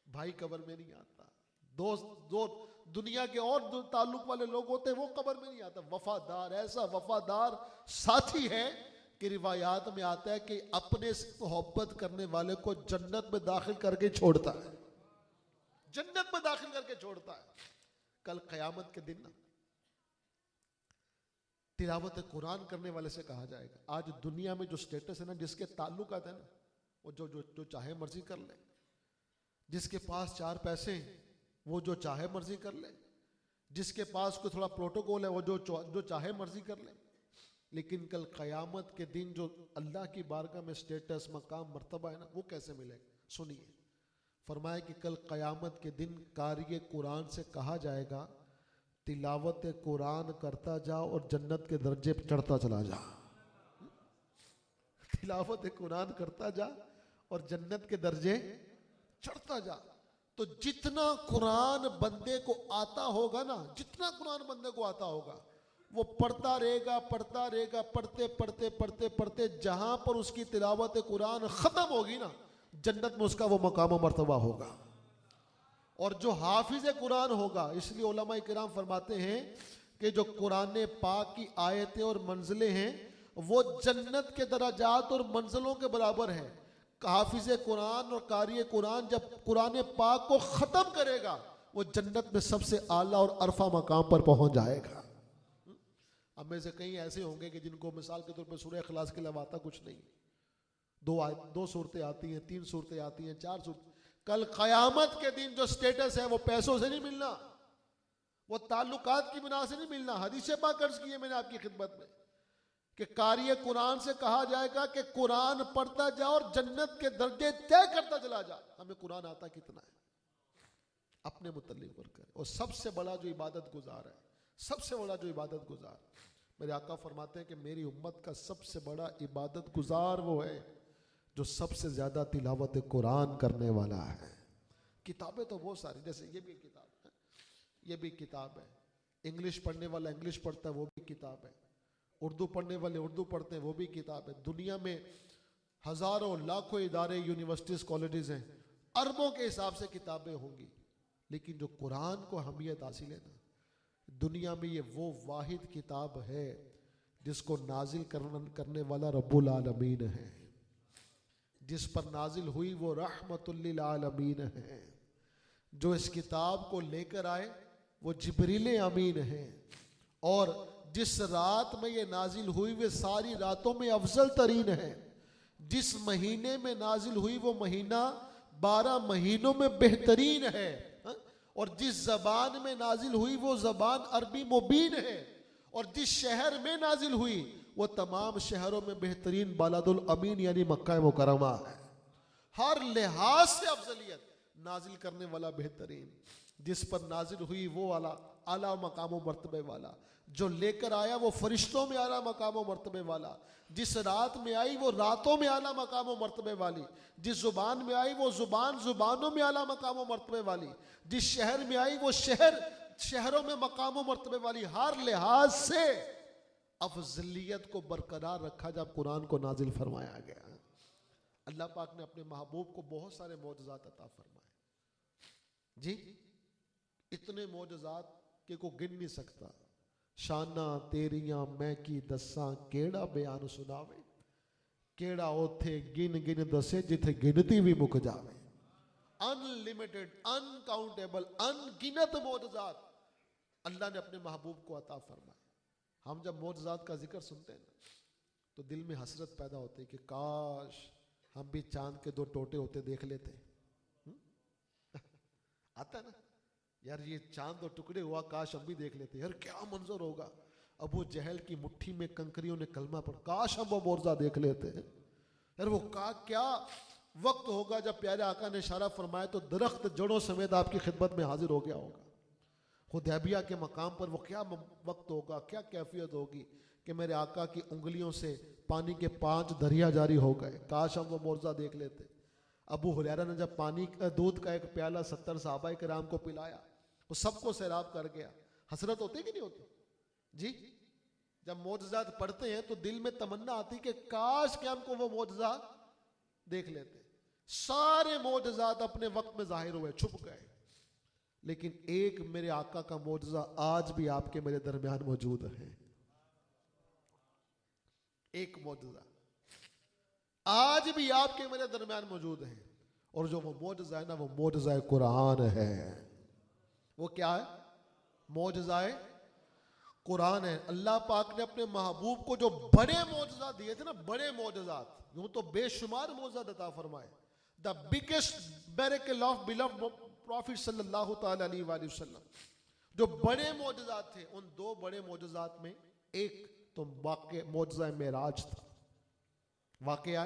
भाई कब्र में नहीं आता, दोस्त जो दुनिया के और ताल्लुक वाले लोग होते हैं वो कब्र में नहीं आता। वफादार, ऐसा वफादार साथी है कि रिवायात में आता है कि अपने से मोहब्बत करने वाले को जन्नत में दाखिल करके छोड़ता है, जन्नत में दाखिल करके छोड़ता है। कल क़यामत के दिन ना तिलावत कुरान करने वाले से कहा जाएगा, आज दुनिया में जो स्टेटस है ना, जिसके ताल्लुकात है ना, वो जो चाहे मर्जी कर ले। जिसके पास 4 पैसे हैं वो जो चाहे मर्जी कर ले, जिसके पास कोई थोड़ा प्रोटोकॉल है वो जो चाहे मर्जी कर ले। लेकिन कल क़यामत के दिन जो अल्लाह की बारगाह में स्टेटस, मकाम, मर्तबा है ना, वो कैसे मिलेगा? सुनिए, फरमाया कि कल क़यामत के दिन कारी कुरान से कहा जाएगा, तिलावत कुरान करता जा और जन्नत के दर्जे पर चढ़ता चला जा। तिलावत कुरान करता जा और जन्नत के दर्जे चढ़ता जा। तो जितना कुरान बंदे को आता होगा ना, जितना कुरान बंदे को आता होगा, वो पढ़ता रहेगा, पढ़ता रहेगा, पढ़ते पढ़ते पढ़ते पढ़ते जहां पर उसकी तिलावत कुरान खत्म होगी ना, जन्नत में उसका वो मकाम मर्तबा होगा। और जो हाफिज कुरान होगा, इसलिए उलमा किराम फरमाते हैं कि जो कुरान पाक की आयतें और मंजिलें हैं वो जन्नत के दराजात और मंजिलों के बराबर है। हाफिज कुरान और कारी कुरान जब कुरान पाक को ख़त्म करेगा, वो जन्नत में सबसे आला और अरफा मकाम पर पहुंच जाएगा। अब में से कई ऐसे होंगे कि जिनको मिसाल के तौर पर सूरह इखलास के अलावा आता कुछ नहीं, दो सूरतें आती हैं, 3 सूरतें आती हैं, 4 सूरतें। कल क़यामत के दिन जो स्टेटस है वो पैसों से नहीं मिलना, वो ताल्लुकात की बिना से नहीं मिलना। हदीस पाक अर्ज की है मैंने आपकी खिदमत में कि कारी कुरान से कहा जाएगा कि कुरान पढ़ता जा और जन्नत के दर्जे तय करता चला जा। हमें कुरान आता कितना है अपने मुतल्लिक कर। और सबसे बड़ा जो इबादत गुजार है, सबसे बड़ा जो इबादत गुजार, मेरे आका फरमाते हैं कि मेरी उम्मत का सबसे बड़ा इबादत गुजार वो है जो सबसे ज्यादा तिलावत कुरान करने वाला है। किताबें तो बहुत सारी, जैसे ये भी किताब है, ये भी किताब है। इंग्लिश पढ़ने वाला इंग्लिश पढ़ता है, वो भी किताब है। उर्दू पढ़ने वाले उर्दू पढ़ते हैं, वो भी किताब है। दुनिया में हजारों लाखों इदारे, यूनिवर्सिटीज, कॉलेजेस हैं, अरबों के हिसाब से किताबें होंगी, लेकिन जो कुरान को अहमियत हासिल है ना, दुनिया में ये वो वाहिद किताब है जिसको नाजिल करने वाला रब्बुल आलमीन है। जिस पर नाजिल हुई वो रहमतुल लिल आलमीन है। जो इस किताब को लेकर आए वो जिब्रील अमीन है। और जिस रात में ये नाजिल हुई वे सारी रातों में अफजल तरीन है। जिस महीने में नाजिल हुई वो महीना 12 महीनों में बेहतरीन है। और जिस जबान में नाजिल हुई वो जबान अरबी मुबीन है। और जिस शहर में नाजिल हुई वो तमाम शहरों में बेहतरीन बालादुल अमीन यानी मक्का मुकरमा है। हर लिहाज से अफजलियत, नाजिल करने वाला बेहतरीन, जिस पर नाजिल हुई वो वाला आला मकाम मर्तबे वाला, जो लेकर आया वो फरिश्तों में आला मकाम मर्तबे वाला, जिस रात में आई वो रातों में आला मकाम मर्तबे वाली, जिस जुबान में आई वो जुबान जुबानों में आला मकाम मर्तबे वाली, जिस शहर में आई वो शहरों में मकाम मर्तबे वाली। हर लिहाज से अफजलियत को बरकरार रखा जब कुरान को नाजिल फरमाया गया। अल्लाह पाक ने अपने महबूब को बहुत सारे मौजज़ात अता फरमाए जी, इतने मौजज़ात कि को गिन नहीं सकता। शाना तेरियां मैं की दसा केड़ा बयान सुनावे, केड़ा ओथे गिन गिन दसे जिथे गिनती भी मुक जावे। अनलिमिटेड, अनकाउंटेबल, अनगिनत मौजज़ात अल्लाह ने अपने महबूब को अता फरमाए। हम जब मौजज़ात का जिक्र सुनते हैं ना तो दिल में हसरत पैदा होती है कि काश हम भी चांद के 2 टोटे होते देख लेते। आता है ना यार, ये चांद 2 टुकड़े हुआ, काश हम भी देख लेते। यार क्या मंजर होगा। अबू जहल की मुट्ठी में कंकरियों ने कलमा पढ़ा, काश हम वो मोर्जा देख लेते हैं। यार वो क्या वक्त होगा जब प्यारे आका ने इशारा फरमाया तो दरख्त जड़ों समेत आपकी खिदमत में हाजिर हो गया होगा। हुदैबिया के मकाम पर वो क्या वक्त होगा, क्या कैफियत होगी कि मेरे आका की उंगलियों से पानी के 5 दरिया जारी हो गए। काश हम वो मोर्जा देख लेते। अबू हुरैरा ने जब दूध का एक प्याला 70 सहाबाए किराम को पिलाया, वो सबको सैराब कर गया। हसरत होती कि नहीं होती जी? जब मौजज़ात पढ़ते हैं तो दिल में तमन्ना आती कि काश कि हमको वो मौजज़ा देख लेते। सारे मौजज़ात अपने वक्त में जाहिर हुए, छुप गए, लेकिन एक मेरे आका का मौजज़ा आज भी आपके मेरे दरमियान मौजूद है। एक मौजज़ा आज भी आपके मेरे दरमियान मौजूद है। और जो वो मौजज़ा है ना, वो मौजज़ा कुरान है। वो क्या है? मौजज़ा कुरान है। अल्लाह पाक ने अपने महबूब को जो बड़े मौजज़ा दिए थे ना, बड़े मौजज़ात, यूं तो बेशुमार मौजज़ात अता फरमाए। The biggest miracle of beloved profit सल्लल्लाहु ताला अलैहि वसल्लम, जो बड़े मौजज़ात थे, उन 2 बड़े मौजज़ात में एक तो वाक़या मौजज़ा मेराज था, वाक़या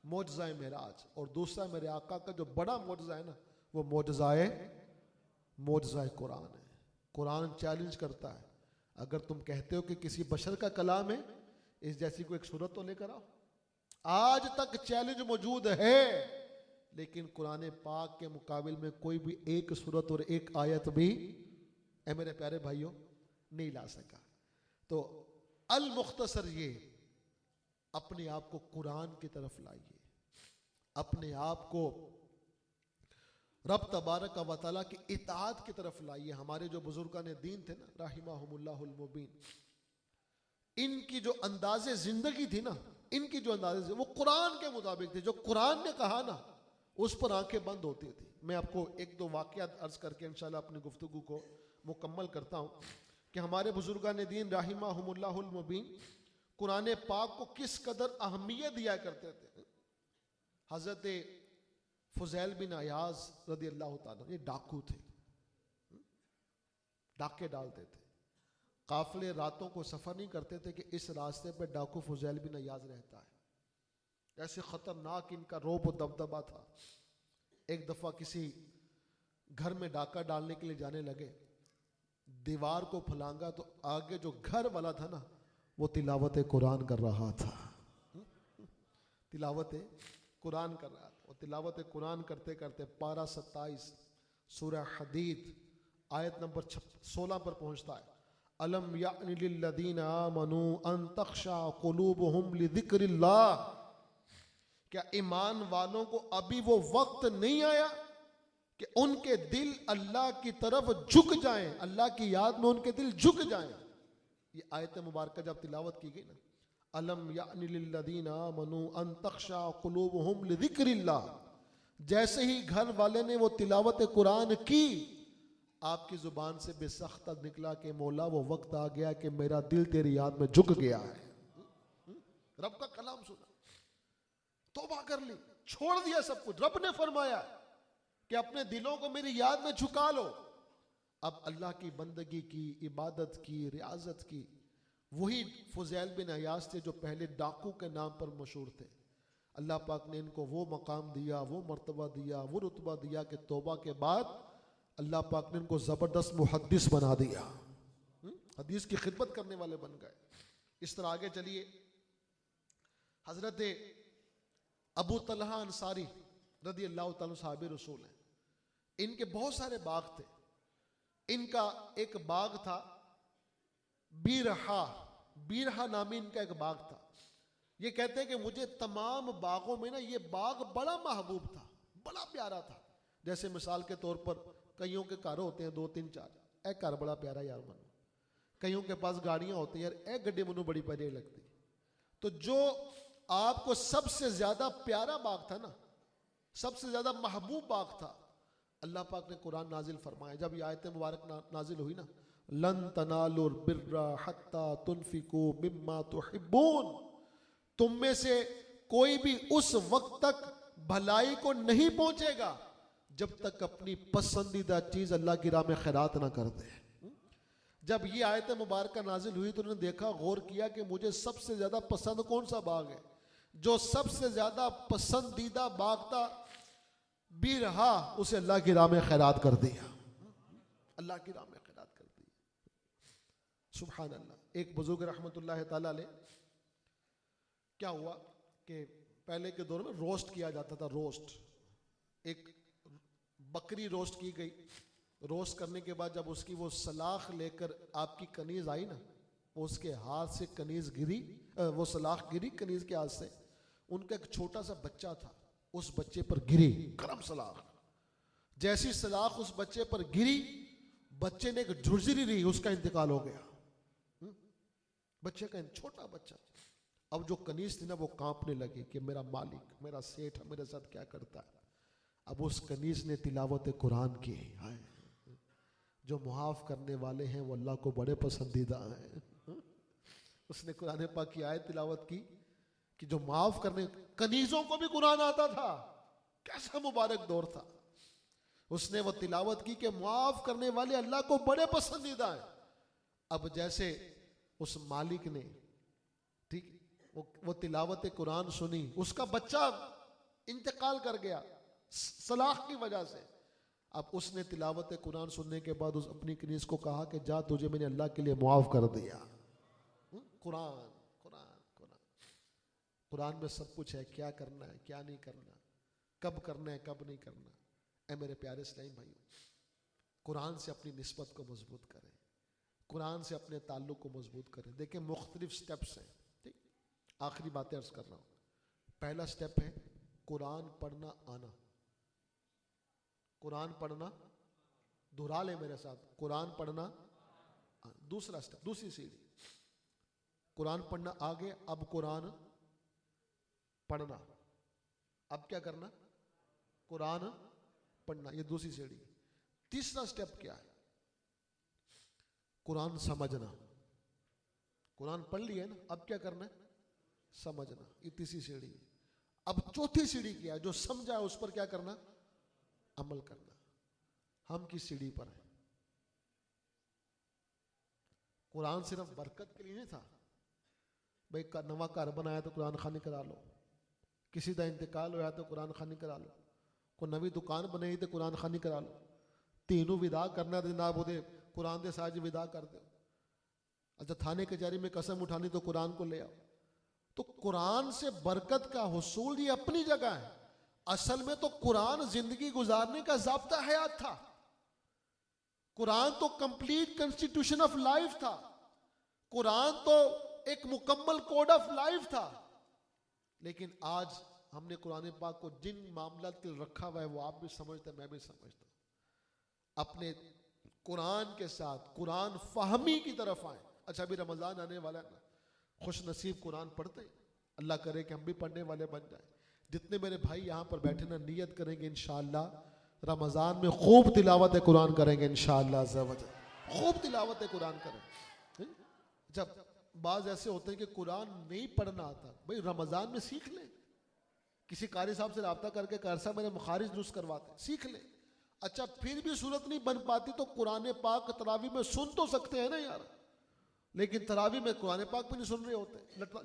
मौजज़ा मेराज, और दूसरा मेरे आका का जो बड़ा मौजज़ा है ना, वो मौजज़ा कुरान है। कुरान चैलेंज करता है, अगर तुम कहते हो कि किसी बशर का कलाम है, इस जैसी कोई एक सूरत तो लेकर आओ। आज तक चैलेंज मौजूद है, लेकिन कुरान पाक के मुकाबिल में कोई भी एक सूरत और एक आयत भी ए मेरे प्यारे भाइयों नहीं ला सका। तो अल मुख्तसर ये, अपने आप को कुरान की तरफ लाइए, अपने आप को रब तबारक व तआला की इताअत की तरफ लाइए। हमारे जो बुजुर्गान दीन थे ना, राहिमहुमुल्लाहुल मुबीन, इनकी जो अंदाज़े जिंदगी थी ना, इनकी जो अंदाज़े वो कुरान के मुताबिक थे। जो कुरान ने कहा ना, उस पर आंखें बंद होती थी। मैं आपको एक दो वाक़यात अर्ज करके इंशाल्लाह अपनी गुफ्तगू को मुकम्मल करता हूँ कि हमारे बुजुर्गान दीन राहिमहुमुल्लाहुल मुबीन कुरान पाक को किस कदर अहमियत दिया करते थे। हज़रत फुज़ैल बिन अयाज रदी अल्लाह ताला, ये डाकू थे, डाके डालते थे। काफिले रातों को सफर नहीं करते थे कि इस रास्ते पे डाकू फुज़ैल बिन अयाज रहता है। ऐसे खतरनाक इनका रौब और दबदबा था। एक दफा किसी घर में डाका डालने के लिए जाने लगे, दीवार को फलांगा तो आगे जो घर वाला था ना, वो तिलावत कुरान कर रहा था। तिलावत कुरान कर रहा था। और तिलावत कुरान करते करते पारा 27 सूरह हदीद आयत नंबर 16 पर पहुंचता है। अलम यानि लिल्लज़ीना आमनू अन तख्शा कुलूबुहुम लिज़िक्रिल्लाह, क्या ईमान वालों को अभी वो वक्त नहीं आया कि उनके दिल अल्लाह की तरफ झुक जाएं, अल्लाह की याद में उनके दिल झुक जाएं। ये आयत मुबारक जब तिलावत की गई ना, अलम यानि लिल्लज़ीना आमनू अन तख्शा कुलूबुहुम लिज़िक्रिल्लाह, जैसे ही घर वाले ने वो तिलावत कुरान की, आपकी जुबान से बेसख्त निकला कि मौला वो वक्त आ गया कि मेरा दिल तेरी याद में झुक गया है। रब का कलाम सुना, तौबा कर ली, छोड़ दिया सब कुछ। रब ने फरमाया कि अपने दिलों को मेरी याद में झुका लो। अब अल्लाह की बंदगी की, इबादत की, रियाजत की। वही फुज़ैल बिन अयाज थे जो पहले डाकू के नाम पर मशहूर थे। अल्लाह पाक ने इनको वो मकाम दिया, वो मर्तबा दिया, वो रुतबा दिया कि तौबा के बाद अल्लाह पाक ने इनको ज़बरदस्त मुहद्दिस बना दिया, हदीस की खिदमत करने वाले बन गए। इस तरह आगे चलिए। हजरत अबू तलहा अंसारी रदी अल्लाह ताला सहाबे रसूल हैं। इनके बहुत सारे बाग थे। इनका एक बाग था बीरहा, बीरहा नामी इनका एक बाग था। ये कहते हैं कि मुझे तमाम बागों में ना ये बाग बड़ा महबूब था, बड़ा प्यारा था। जैसे मिसाल के तौर पर कईयों के घर होते हैं 2 3 4, ए घर बड़ा प्यारा यार मनु। कईयों के पास गाड़ियां होती हैं, यार ए गड्डी मनु बड़ी प्यारी लगती। तो जो आपको सबसे ज्यादा प्यारा बाग था ना, सबसे ज्यादा महबूब बाग था, अल्लाह पाक ने कुरान नाजिल फरमाया। जब ये आयत मुबारक नाजिल हुई ना, लन तनालुल बिर्रा हत्ता तुनफिकू मिम्मा तुहिब्बून, तुम में से कोई भी उस वक्त तक भलाई को नहीं पहुंचेगा जब तक अपनी पसंदीदा चीज अल्लाह की राह में खैरात ना कर दे। जब ये आयत मुबारक नाजिल हुई तो उन्होंने देखा, गौर किया कि मुझे सबसे ज्यादा पसंद कौन सा बाग है। जो सबसे ज्यादा पसंदीदा बाग था बीरहा, उसे अल्लाह की राह में खैरात कर दिया, अल्लाह की राह में खैरात कर दी। सुभान अल्लाह। एक बुजुर्ग रहमतुल्लाह ताला अलैह, क्या हुआ कि पहले के दौर में रोस्ट किया जाता था। रोस्ट, एक बकरी रोस्ट की गई। रोस्ट करने के बाद जब उसकी वो सलाख लेकर आपकी कनीज आई ना, उसके हाथ से कनीज गिरी, वो सलाख गिरी कनीज के हाथ से। उनका एक छोटा सा बच्चा था, उस बच्चे पर गिरी गरम सलाख। जैसी सलाख उस बच्चे पर गिरी, बच्चे ने एक झुरझुरी ली, उसका इंतकाल हो गया। बच्चे का, छोटा बच्चा। अब जो कनीज थी ना, वो कांपने लगी कि मेरा मालिक, मेरा सेठ मेरे साथ क्या करता है। अब उस कनीज ने तिलावत कुरान की। जो मुआफ करने वाले हैं वो अल्लाह को बड़े पसंदीदा हैं। उसने कुरान पाक की आयत तिलावत की कि जो माफ करने, कनीजों को भी कुरान आता था। कैसा मुबारक दौर था। उसने वो तिलावत की कि माफ करने वाले अल्लाह को बड़े पसंदीदा हैं। अब जैसे उस मालिक ने, ठीक, वो तिलावत कुरान सुनी, उसका बच्चा इंतकाल कर गया सलाख की वजह से। अब उसने तिलावत कुरान सुनने के बाद उस अपनी कनीज को कहा कि जा, तुझे मैंने अल्लाह के लिए मुआफ कर दिया। कुरान कुरान कुरान कुरान में सब कुछ है, क्या करना है क्या नहीं करना, कब करना है कब नहीं करना। ऐ मेरे प्यारे इस्लामी भाइयों, कुरान से अपनी निस्बत को मजबूत करें, कुरान से अपने ताल्लुक को मजबूत करें। देखें मुख्तलिफ स्टेप्स हैं, ठीक। आखिरी बातें अर्ज कर रहा हूँ। पहला स्टेप है कुरान पढ़ना आना। कुरान पढ़ना, दोहरा ले मेरे साथ, कुरान पढ़ना आना। दूसरा स्टेप, दूसरी सीढ़ी, कुरान पढ़ना आ गया, अब कुरान पढ़ना। अब क्या करना, कुरान पढ़ना, ये दूसरी सीढ़ी। तीसरा स्टेप क्या है, कुरान समझना। कुरान पढ़ लिया ना, अब क्या करना है, समझना, ये तीसरी सीढ़ी। अब चौथी सीढ़ी क्या है, जो समझा है उस पर क्या करना, अमल करना। हम किस सीढ़ी पर हैं? कुरान सिर्फ बरकत के लिए नहीं था भाई, नवा घर बनाया तो कुरान खानी करा लो, किसी का इंतकाल होया तो कुरान खानी करा लो, कोई नवी दुकान बनाई तो कुरान खानी करा लो, तीनों विदा करना तो जनाब वो कुरान के साथ विदा कर दो। अच्छा थाने कचहरी में कसम उठानी तो कुरान को ले आओ। तो कुरान से बरकत का हुसूल ये अपनी जगह है। असल में तो कुरान जिंदगी गुजारने का ज़ाब्ता हयात था। कुरान तो कंप्लीट कॉन्स्टिट्यूशन ऑफ लाइफ था। कुरान तो एक मुकम्मल कोड ऑफ लाइफ था। लेकिन आज हमने कुरान पाक को जिन मामलात के लिए रखा हुआ है वो आप भी समझते हैं, मैं भी समझता हूं। अपने कुरान के साथ कुरान फहमी की तरफ आए। अच्छा अभी रमजान आने वाला है ना, खुश नसीब कुरान पढ़ते, अल्लाह करे कि हम भी पढ़ने वाले बन जाए। जितने मेरे भाई यहाँ पर बैठे ना, नियत करेंगे इंशाअल्लाह रमजान में खूब तिलावत कुरान करेंगे इंशाअल्लाह, खूब तिलावत कुरान करें। जब बाज ऐसे होते हैं कि कुरान नहीं पढ़ना आता, भाई रमजान में सीख ले, किसी कारी साहब से रब्ता करके कार साहब मेरे मुखारिज दुरुस्त करवाते, सीख ले। अच्छा फिर भी सूरत नहीं बन पाती तो कुरान पाक तरावी में सुन तो सकते हैं ना यार, लेकिन तरावी में कुरान पाक भी नहीं सुन रहे होते,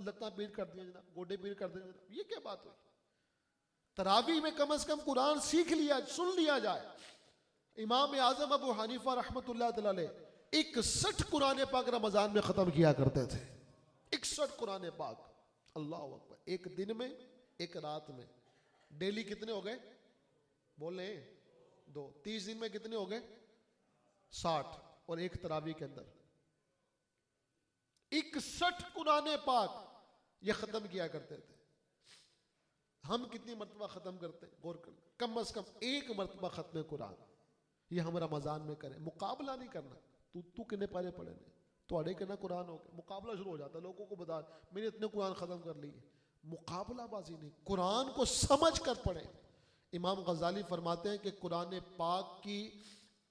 लत्ता पीड़ कर दिया जनाब, गोडे पीड़ कर दिया जनाब, ये क्या बात हुई। तरावी में कम से कम कुरान सीख लिया, सुन लिया जाए। इमाम आजम अबू हनीफा रहमतुल्लाह अलैह 61 कुरान पाक रमजान में खत्म किया करते थे। 61 कुरान पाक, अल्लाह अकबर। एक दिन में, एक रात में, डेली कितने हो गए बोले, 2। 30 दिन में कितने हो गए, 60, और एक तरावी के अंदर 61 कुरान पाक ये खत्म किया करते थे। हम कितनी मरतबा खत्म करते हैं, गौर कर, कम से कम एक मरतबा खत्म कुरान ये हम रमजान में करें। मुकाबला नहीं करना, तू कितने पारे पढ़े ने, थोड़े कितना कुरान हो गया, मुकाबला शुरू हो जाता है। लोगों को बता मैंने इतने कुरान खत्म कर लिए, मुकाबलाबाजी नहीं, कुरान को समझ कर पढ़े। इमाम गजाली फरमाते हैं कि कुरान पाक की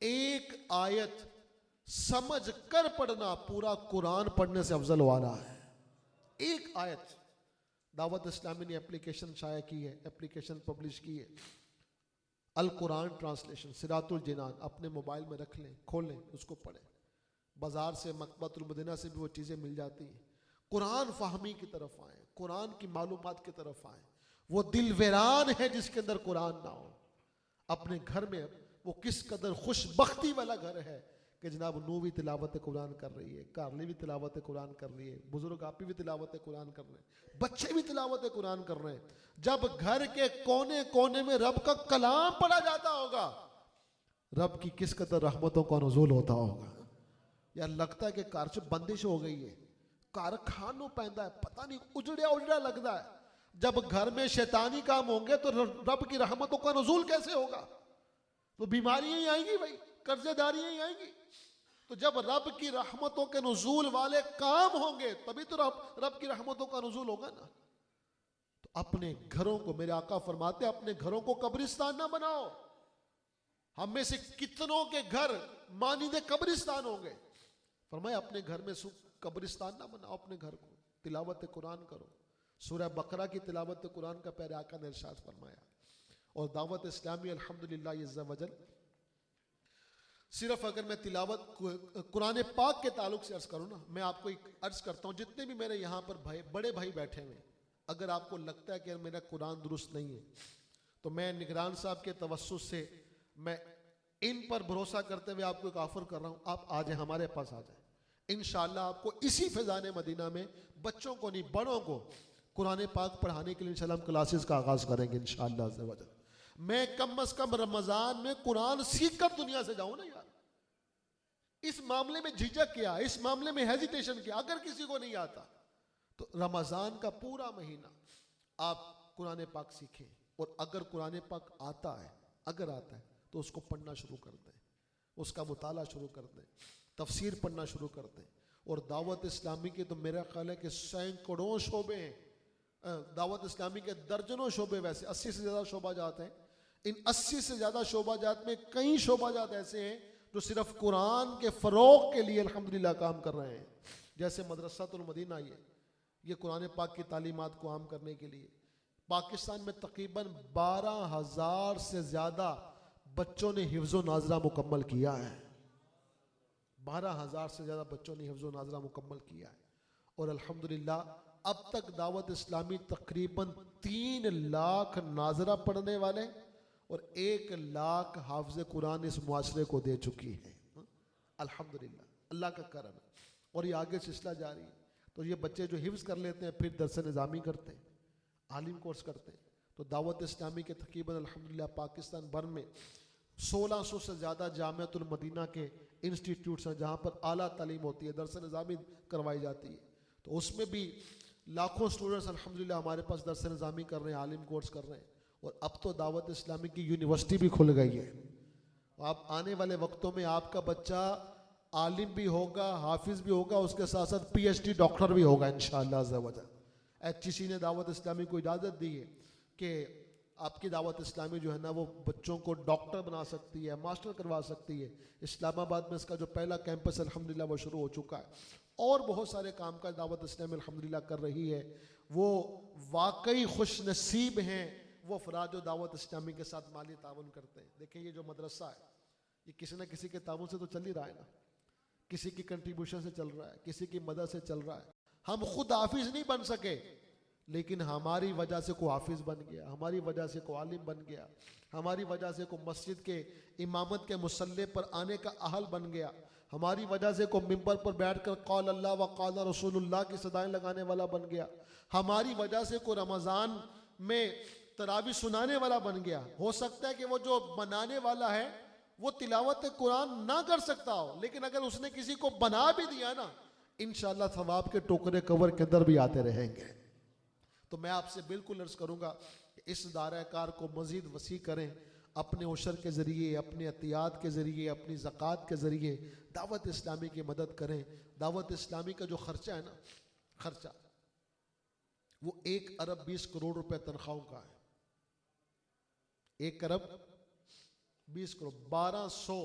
एक आयत समझ कर पढ़ना पूरा कुरान पढ़ने से अफजल वाला है। एक आयत। दावत इस्लामी ने एप्लीकेशन शाया की है, एप्लीकेशन पब्लिश की है, अल कुरान ट्रांसलेशन, सिरातुल जिनान, अपने मोबाइल में रख लें, खोलें, उसको पढ़ें। बाजार से मकबतुल मदीना से भी वो चीज़ें मिल जाती हैं। कुरान फहमी की तरफ आए, कुरान की मालूमात की तरफ आए। वो दिल वीरान है जिसके अंदर कुरान ना हो। अपने घर में वो किस कदर खुशबख्ती वाला घर है कि जनाब नू भी तिलावत कुरान कर रही है, कारली भी तिलावत कुरान कर रही है, बुजुर्ग आपी भी तिलावत कुरान कर रहे हैं, बच्चे भी तिलावत कुरान कर रहे हैं। जब घर के कोने कोने में रब का कलाम पढ़ा जाता होगा, रब की किस कदर रहमतों का नुज़ूल होता होगा। यार लगता है कि कार च बंदिश हो गई है, घर खानों पैंदा है, पता नहीं उजड़िया उजड़ा लगता है। जब घर में शैतानी काम होंगे तो रब की रहमतों का नुज़ूल कैसे होगा। तो बीमारियां ही आएंगी भाई, कर्जेदारियां ही आएंगी। तो जब रब की रहमतों के नुज़ूल वाले काम होंगे तभी तो रब की रहमतों का नुज़ूल होगा ना। तो अपने घरों को, मेरे आका फरमाते अपने घरों को कब्रिस्तान ना बनाओ। हम में से कितनों के घर मानीदे कब्रिस्तान होंगे। फरमाया अपने घर में कब्रिस्तान ना बनाओ, अपने घर को तिलावत कुरान करो। सूरह बकरा की तिलावत कुरान का प्यारे आका ने इरशाद फरमाया। और दावत इस्लामी अल्हम्दुलिल्लाह अज़्ज़ा वजल, सिर्फ अगर मैं तिलावत कुरान पाक के ताल्लुक से अर्ज करूँ ना, मैं आपको एक अर्ज करता हूँ, जितने भी मेरे यहाँ पर भाई बड़े भाई बैठे हुए, अगर आपको लगता है कि मेरा कुरान दुरुस्त नहीं है तो मैं निगरान साहब के तवस्सुस से मैं इन पर भरोसा करते हुए आपको एक ऑफर कर रहा हूं, आप आ जाए, हमारे पास आ जाए। इंशाल्लाह आपको इसी फैजान मदीना में बच्चों को नहीं बड़ों को कुरान पाक पढ़ाने के लिए इंशाल्लाह हम क्लासेस का आगाज करेंगे इंशाल्लाह अज़्ज़ा वजल। मैं कम से कम रमजान में कुरान सीख कर दुनिया से जाऊं ना यार। इस मामले में झिझक क्या, इस मामले में हेजिटेशन क्या? अगर किसी को नहीं आता तो रमजान का पूरा महीना आप कुरान पाक सीखें, और अगर कुरान पाक आता है, अगर आता है तो उसको पढ़ना शुरू कर दें, उसका मुताला शुरू कर दें, तफसीर पढ़ना शुरू कर दें। और दावत इस्लामी के तो मेरा ख्याल है कि सैकड़ों शोबे हैं, दावत इस्लामी के दर्जनों शोबे, वैसे 80 से ज़्यादा शोबा जात हैं। इन 80 से ज़्यादा शोबा जात में कई शोबा जात ऐसे हैं जो सिर्फ कुरान के फ़रोग़ के लिए अल्हम्दुलिल्लाह काम कर रहे हैं। जैसे मदरसातुल मदीना, ये कुरान पाक की तालीमात को आम करने के लिए पाकिस्तान में तकरीबन 12,000 से ज़्यादा बच्चों ने हिफ्ज़ो नाज़रा मुकम्मल किया है। 12,000 से ज़्यादा बच्चों ने हिफ्ज़ो नाज़रा मुकम्मल किया है। और अल्हम्दुलिल्लाह अब तक दावत इस्लामी तकरीबन 3 लाख नाज़रा पढ़ने वाले और 1 लाख हाफ़िज़ कुरान इस मुआशरे को दे चुकी है। अल्हम्दुलिल्लाह, अल्लाह का करम है। और ये आगे सिलसिला जारी है। तो ये बच्चे जो हिफ्ज़ कर लेते हैं फिर दरस निज़ामी करते हैं, आलिम कोर्स करते हैं। तो दावत इस्लामी के तकरीबन अल्हम्दुलिल्लाह पाकिस्तान भर में 1600 से ज़्यादा जामियातुल मदीना के इंस्टीट्यूट्स हैं जहाँ पर आला तालीम होती है, दरस निज़ामी करवाई जाती है। तो उसमें भी लाखों स्टूडेंट्स अल्हम्दुलिल्लाह हमारे पास दरस निज़ामी कर रहे हैं, आलिम कोर्स कर रहे हैं। और अब तो दावत इस्लामी की यूनिवर्सिटी भी खुल गई है। आप आने वाले वक्तों में आपका बच्चा आलिम भी होगा, हाफिज़ भी होगा, उसके साथ साथ PhD डॉक्टर भी होगा इंशाअल्लाह अज़्ज़ा वजल। HCC ने दावत इस्लामी को इजाज़त दी है कि आपकी दावत इस्लामी जो है ना वो बच्चों को डॉक्टर बना सकती है, मास्टर करवा सकती है। इस्लामाबाद में इसका जो पहला कैंपस अल्हम्दुलिल्लाह वो शुरू हो चुका है। और बहुत सारे काम का दावत इस्लामी अल्हम्दुलिल्लाह कर रही है। वो वाकई खुश नसीब हैं वो अफराद जो दावत इस्लामी के साथ माली ताउन करते हैं। देखिए ये जो मदरसा है ये किसी न किसी के ताउन से तो चल ही रहा है ना, किसी की कंट्रीब्यूशन से चल रहा है, किसी की मदद से चल रहा है। हम खुद हाफिज नहीं बन सके लेकिन हमारी वजह से कोई हाफिज बन गया, हमारी वजह से कोई आलिम बन गया, हमारी वजह से कोई मस्जिद के इमामत के मुसल्ले पर आने का अहल बन गया, हमारी वजह से कोई मिंबर पर बैठकर कौल अल्लाह व कौल रसूलुल्लाह की सदाएं लगाने वाला बन गया, हमारी वजह से कोई रमज़ान में तरावी सुनाने वाला बन गया। हो सकता है कि वो जो बनाने वाला है वो तिलावत कुरान ना कर सकता हो, लेकिन अगर उसने किसी को बना भी दिया ना इंशाअल्लाह सवाब के टोकरे कवर के अंदर भी आते रहेंगे। तो मैं आपसे बिल्कुल अर्ज करूंगा कि इस दायरा कार को मजीद वसी करें, अपने उशर के ज़रिए, अपने अतियात के ज़रिए, अपनी ज़कात के ज़रिए दावत इस्लामी की मदद करें। दावत इस्लामी का जो खर्चा है ना, खर्चा वो 1 अरब 20 करोड़ रुपए तनख्वाहों का है। 1 अरब 20 करोड़, 1200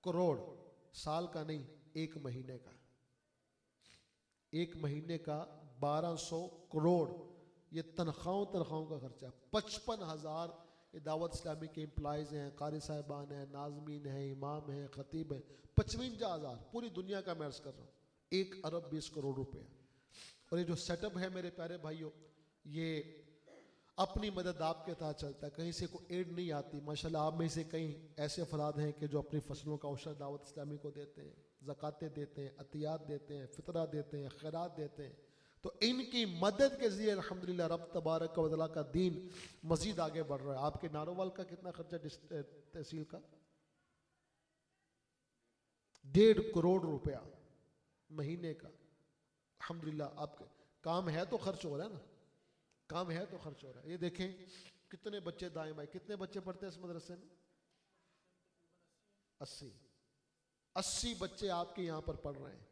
करोड़ साल का नहीं, 1 महीने का। 1 महीने का 1200 करोड़ ये तनख्वाहों का खर्चा। 55,000 ये दावत इस्लामी के एम्प्लॉयज़ हैं, कारी साहिबान हैं, नाजमीन हैं, इमाम हैं, ख़तीब हैं। 55,000 पूरी दुनिया का मैं अर्ज़ कर रहा हूँ। 1 अरब 20 करोड़ रुपये। और ये जो सेटअप है मेरे प्यारे भाइयों, ये अपनी मदद आपके तहत चलता है, कहीं से कोई एड नहीं आती। माशाल्लाह आप में से कई ऐसे अफराद हैं कि जो अपनी फसलों का औशर दावत इस्लामी को देते हैं, ज़कातें देते हैं, अतियात देते हैं, फितरा देते हैं, खैरात देते हैं। तो इनकी मदद के ज़रिए अल्हम्दुलिल्लाह रब तबारक व तआला का दीन मज़ीद आगे बढ़ रहा है। आपके नारोवाल का कितना खर्चा तहसील का? 1.5 करोड़ रुपया महीने का। अल्हम्दुलिल्लाह आपके काम है तो खर्च हो रहा है ना, काम है तो खर्च हो रहा है। ये देखें कितने बच्चे दाएं बाएं, कितने बच्चे पढ़ते हैं इस मदरसे में? 80 बच्चे आपके यहाँ पर पढ़ रहे हैं।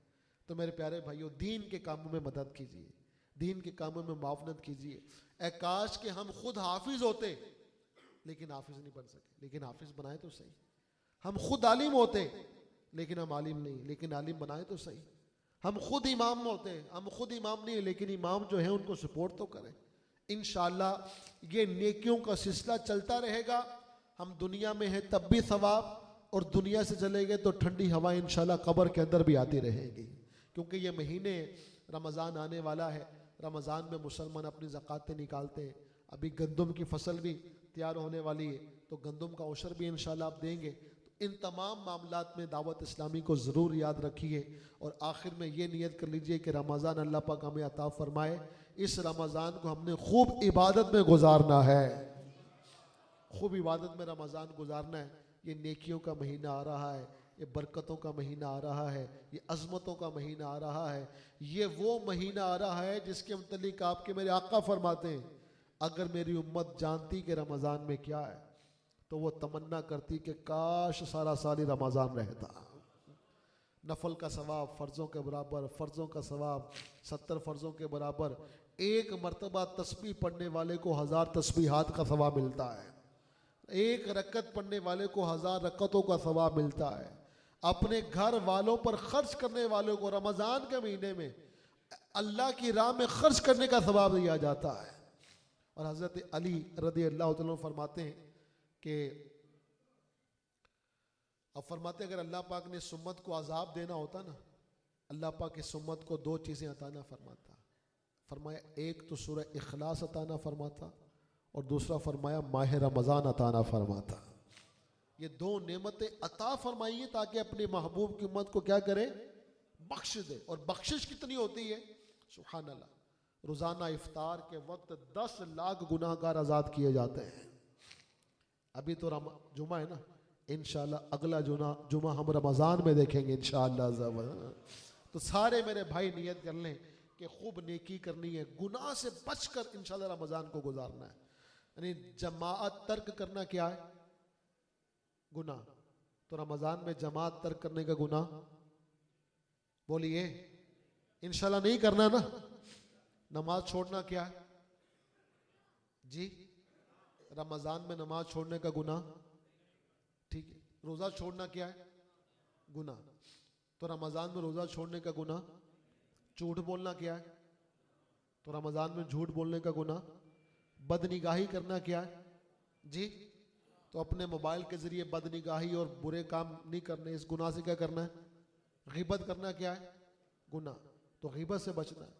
तो मेरे प्यारे भाइयों दीन के कामों में मदद कीजिए, दीन के कामों में मुआवनत कीजिए। ऐ काश के हम खुद हाफिज होते लेकिन हाफिज नहीं बन सके, लेकिन हाफिज बनाए तो सही। हम खुद आलिम होते लेकिन हम आलिम नहीं, लेकिन आलिम बनाए तो सही। हम खुद इमाम होते, हम खुद इमाम नहीं लेकिन इमाम जो है उनको सपोर्ट तो करें। इंशाअल्लाह ये नेकियों का सिलसिला चलता रहेगा। हम दुनिया में हैं तब भी सवाब, और दुनिया से चले गए तो ठंडी हवा इंशाअल्लाह कब्र के अंदर भी आती रहेगी। क्योंकि ये महीने रमज़ान आने वाला है, रमज़ान में मुसलमान अपनी ज़कातें निकालते हैं। अभी गंदम की फसल भी तैयार होने वाली है, तो गंदम का औशर भी इंशाअल्लाह आप देंगे। तो इन तमाम मामलात में दावत इस्लामी को ज़रूर याद रखिए। और आखिर में ये नियत कर लीजिए कि रमज़ान अल्लाह पाक हमें अता फरमाए, इस रमज़ान को हमने खूब इबादत में गुजारना है, खूब इबादत में रमज़ान गुजारना है। ये नेकियों का महीना आ रहा है, ये बरकतों का महीना आ रहा है, ये अज़मतों का महीना आ रहा है। ये वो महीना आ रहा है जिसके मुतल्लिक आपके मेरे आका फरमाते हैं, अगर मेरी उम्मत जानती कि रमज़ान में क्या है तो वो तमन्ना करती कि काश सारा साल ही रमज़ान रहता। नफल का सवाब फ़र्ज़ों के बराबर, फ़र्ज़ों का सवाब 70 फ़र्ज़ों के बराबर। एक मरतबा तस्बीह पढ़ने वाले को 1000 तस्बीहात का सवाब मिलता है, एक रकत पढ़ने वाले को 1000 रकतों का सवाब मिलता है। अपने घर वालों पर खर्च करने वालों को रमज़ान के महीने में अल्लाह की राह में खर्च करने का सवाब दिया जाता है। और हज़रत अली रज़ी अल्लाह तआला अन्हु फरमाते हैं कि अब फरमाते अगर अल्लाह पाक ने इस उम्मत को अजाब देना होता ना, अल्लाह पाक इस उम्मत को 2 चीज़ें अता ना फरमाता। फरमाया एक तो सूरह इखलास अता ना फरमाता और दूसरा फरमाया माह रमज़ान अता ना फरमाता। ये 2 नेमतें अता फरमाइए ताकि अपने महबूब की उम्मत को क्या करे, बख्श दे। और बख्शिश कितनी होती है, सुभान अल्लाह, रोज़ाना इफ्तार के वक्त 10 लाख गुनाहगार आज़ाद किए जाते हैं। अभी तो जुमा है ना, इंशाअल्लाह अगला जुमा हम रमज़ान में देखेंगे इंशाअल्लाह। तो सारे मेरे भाई नियत कर लें कि खूब नेकी करनी है, गुनाह से बचकर इंशाअल्लाह रमज़ान को गुजारना है। यानी जमाअत तर्क करना क्या है, गुनाह। तो रमज़ान में जमाअत तर्क करने का गुनाह बोलिए इंशाअल्लाह नहीं करना ना। नमाज छोड़ना क्या है जी, रमज़ान में नमाज छोड़ने का गुनाह, ठीक है। रोज़ा छोड़ना क्या है, गुनाह। तो रमज़ान में रोज़ा छोड़ने का गुनाह। झूठ बोलना क्या है, तो रमज़ान में झूठ बोलने का गुनाह। बदनिगाही करना क्या है जी, तो अपने मोबाइल के ज़रिए बदनिगाही और बुरे काम नहीं करने, इस गुनाह से क्या करना है, ग़ीबत करना क्या है, गुनाह। तो ग़ीबत से बचना है।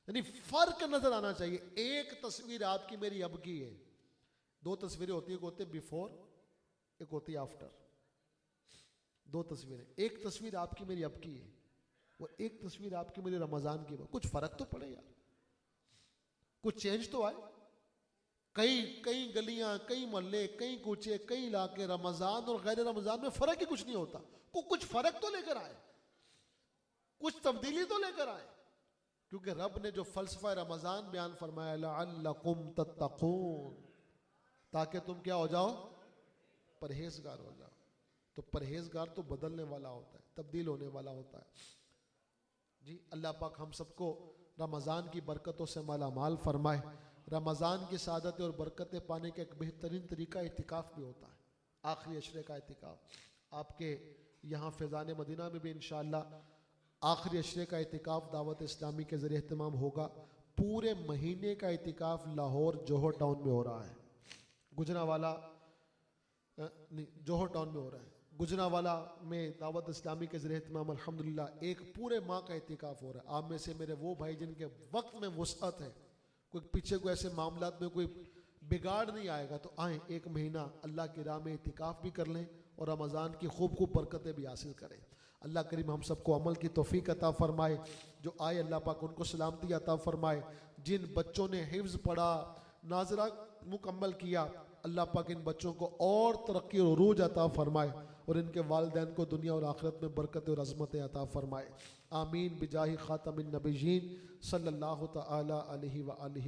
यानी फ़र्क नज़र आना चाहिए। एक तस्वीर आपकी मेरी अब की है, 2 तस्वीरें होती है, एक होती है बिफोर, एक होती है आफ्टर। 2 तस्वीरें, एक तस्वीर आपकी मेरी अब की है और एक तस्वीर आपकी मेरी रमज़ान की। कुछ फ़र्क तो पड़े यार, कुछ चेंज तो आए। कई गलियां, कई मोहल्ले, कई कूचे, कई इलाके रमज़ान और गैर रमज़ान में फ़र्क ही कुछ नहीं होता। कुछ फ़र्क तो लेकर आए, कुछ तब्दीली तो लेकर आए। क्योंकि रब ने जो फ़लसफ़ा रमज़ान बयान फरमाया, लअल्लकुम तत्तक़ून, ताकि तुम क्या हो जाओ, परहेजगार हो जाओ। तो परहेजगार तो बदलने वाला होता है, तब्दील होने वाला होता है जी। अल्लाह पाक हम सबको रमज़ान की बरकतों से माला माल फरमाए। रमज़ान की सादतें और बरकतें पाने का एक बेहतरीन तरीका इतिकाफ़ भी होता है, आखिरी अशरे का इतिकाफ़। आपके यहाँ फैज़ान मदीना में भी इंशाअल्लाह आखिरी अशरे का इतिकाफ़ दावत इस्लामी के ज़रिए एहतमाम होगा। पूरे महीने का इतिकाफ़ लाहौर जोहर टाउन में हो रहा है, गुजरावाला नहीं, जोहर टाउन में हो रहा है। गुजरावाला में दावत इस्लामी के ज़रिए एहतमाम अल्हम्दुलिल्लाह एक पूरे माह का इतिकाफ़ हो रहा है। आप में से मेरे वो भाई जिनके वक्त में वुसअत है, कोई पीछे को ऐसे मामलात में कोई बिगाड़ नहीं आएगा, तो आए एक महीना अल्लाह की राह में इतिकाफ़ भी कर लें और रमज़ान की खूब बरकतें भी हासिल करें। अल्लाह करीम हम सबको अमल की तौफीक अता फ़रमाए। जो आए अल्लाह पाक उनको सलामती अता फ़रमाए। जिन बच्चों ने हिफ्ज़ पढ़ा, नाज़रा मुकम्मल किया, अल्लाह पाक इन बच्चों को और तरक्की और उरूज अता फ़रमाए और इनके वालिदैन को दुनिया और आखिरत में बरकत और अज़मतें अता फ़रमाए। आमीन बिजाहि ख़ातमिन नबिय्यीन सल्लल्लाहु तआला अलैहि व आलिहि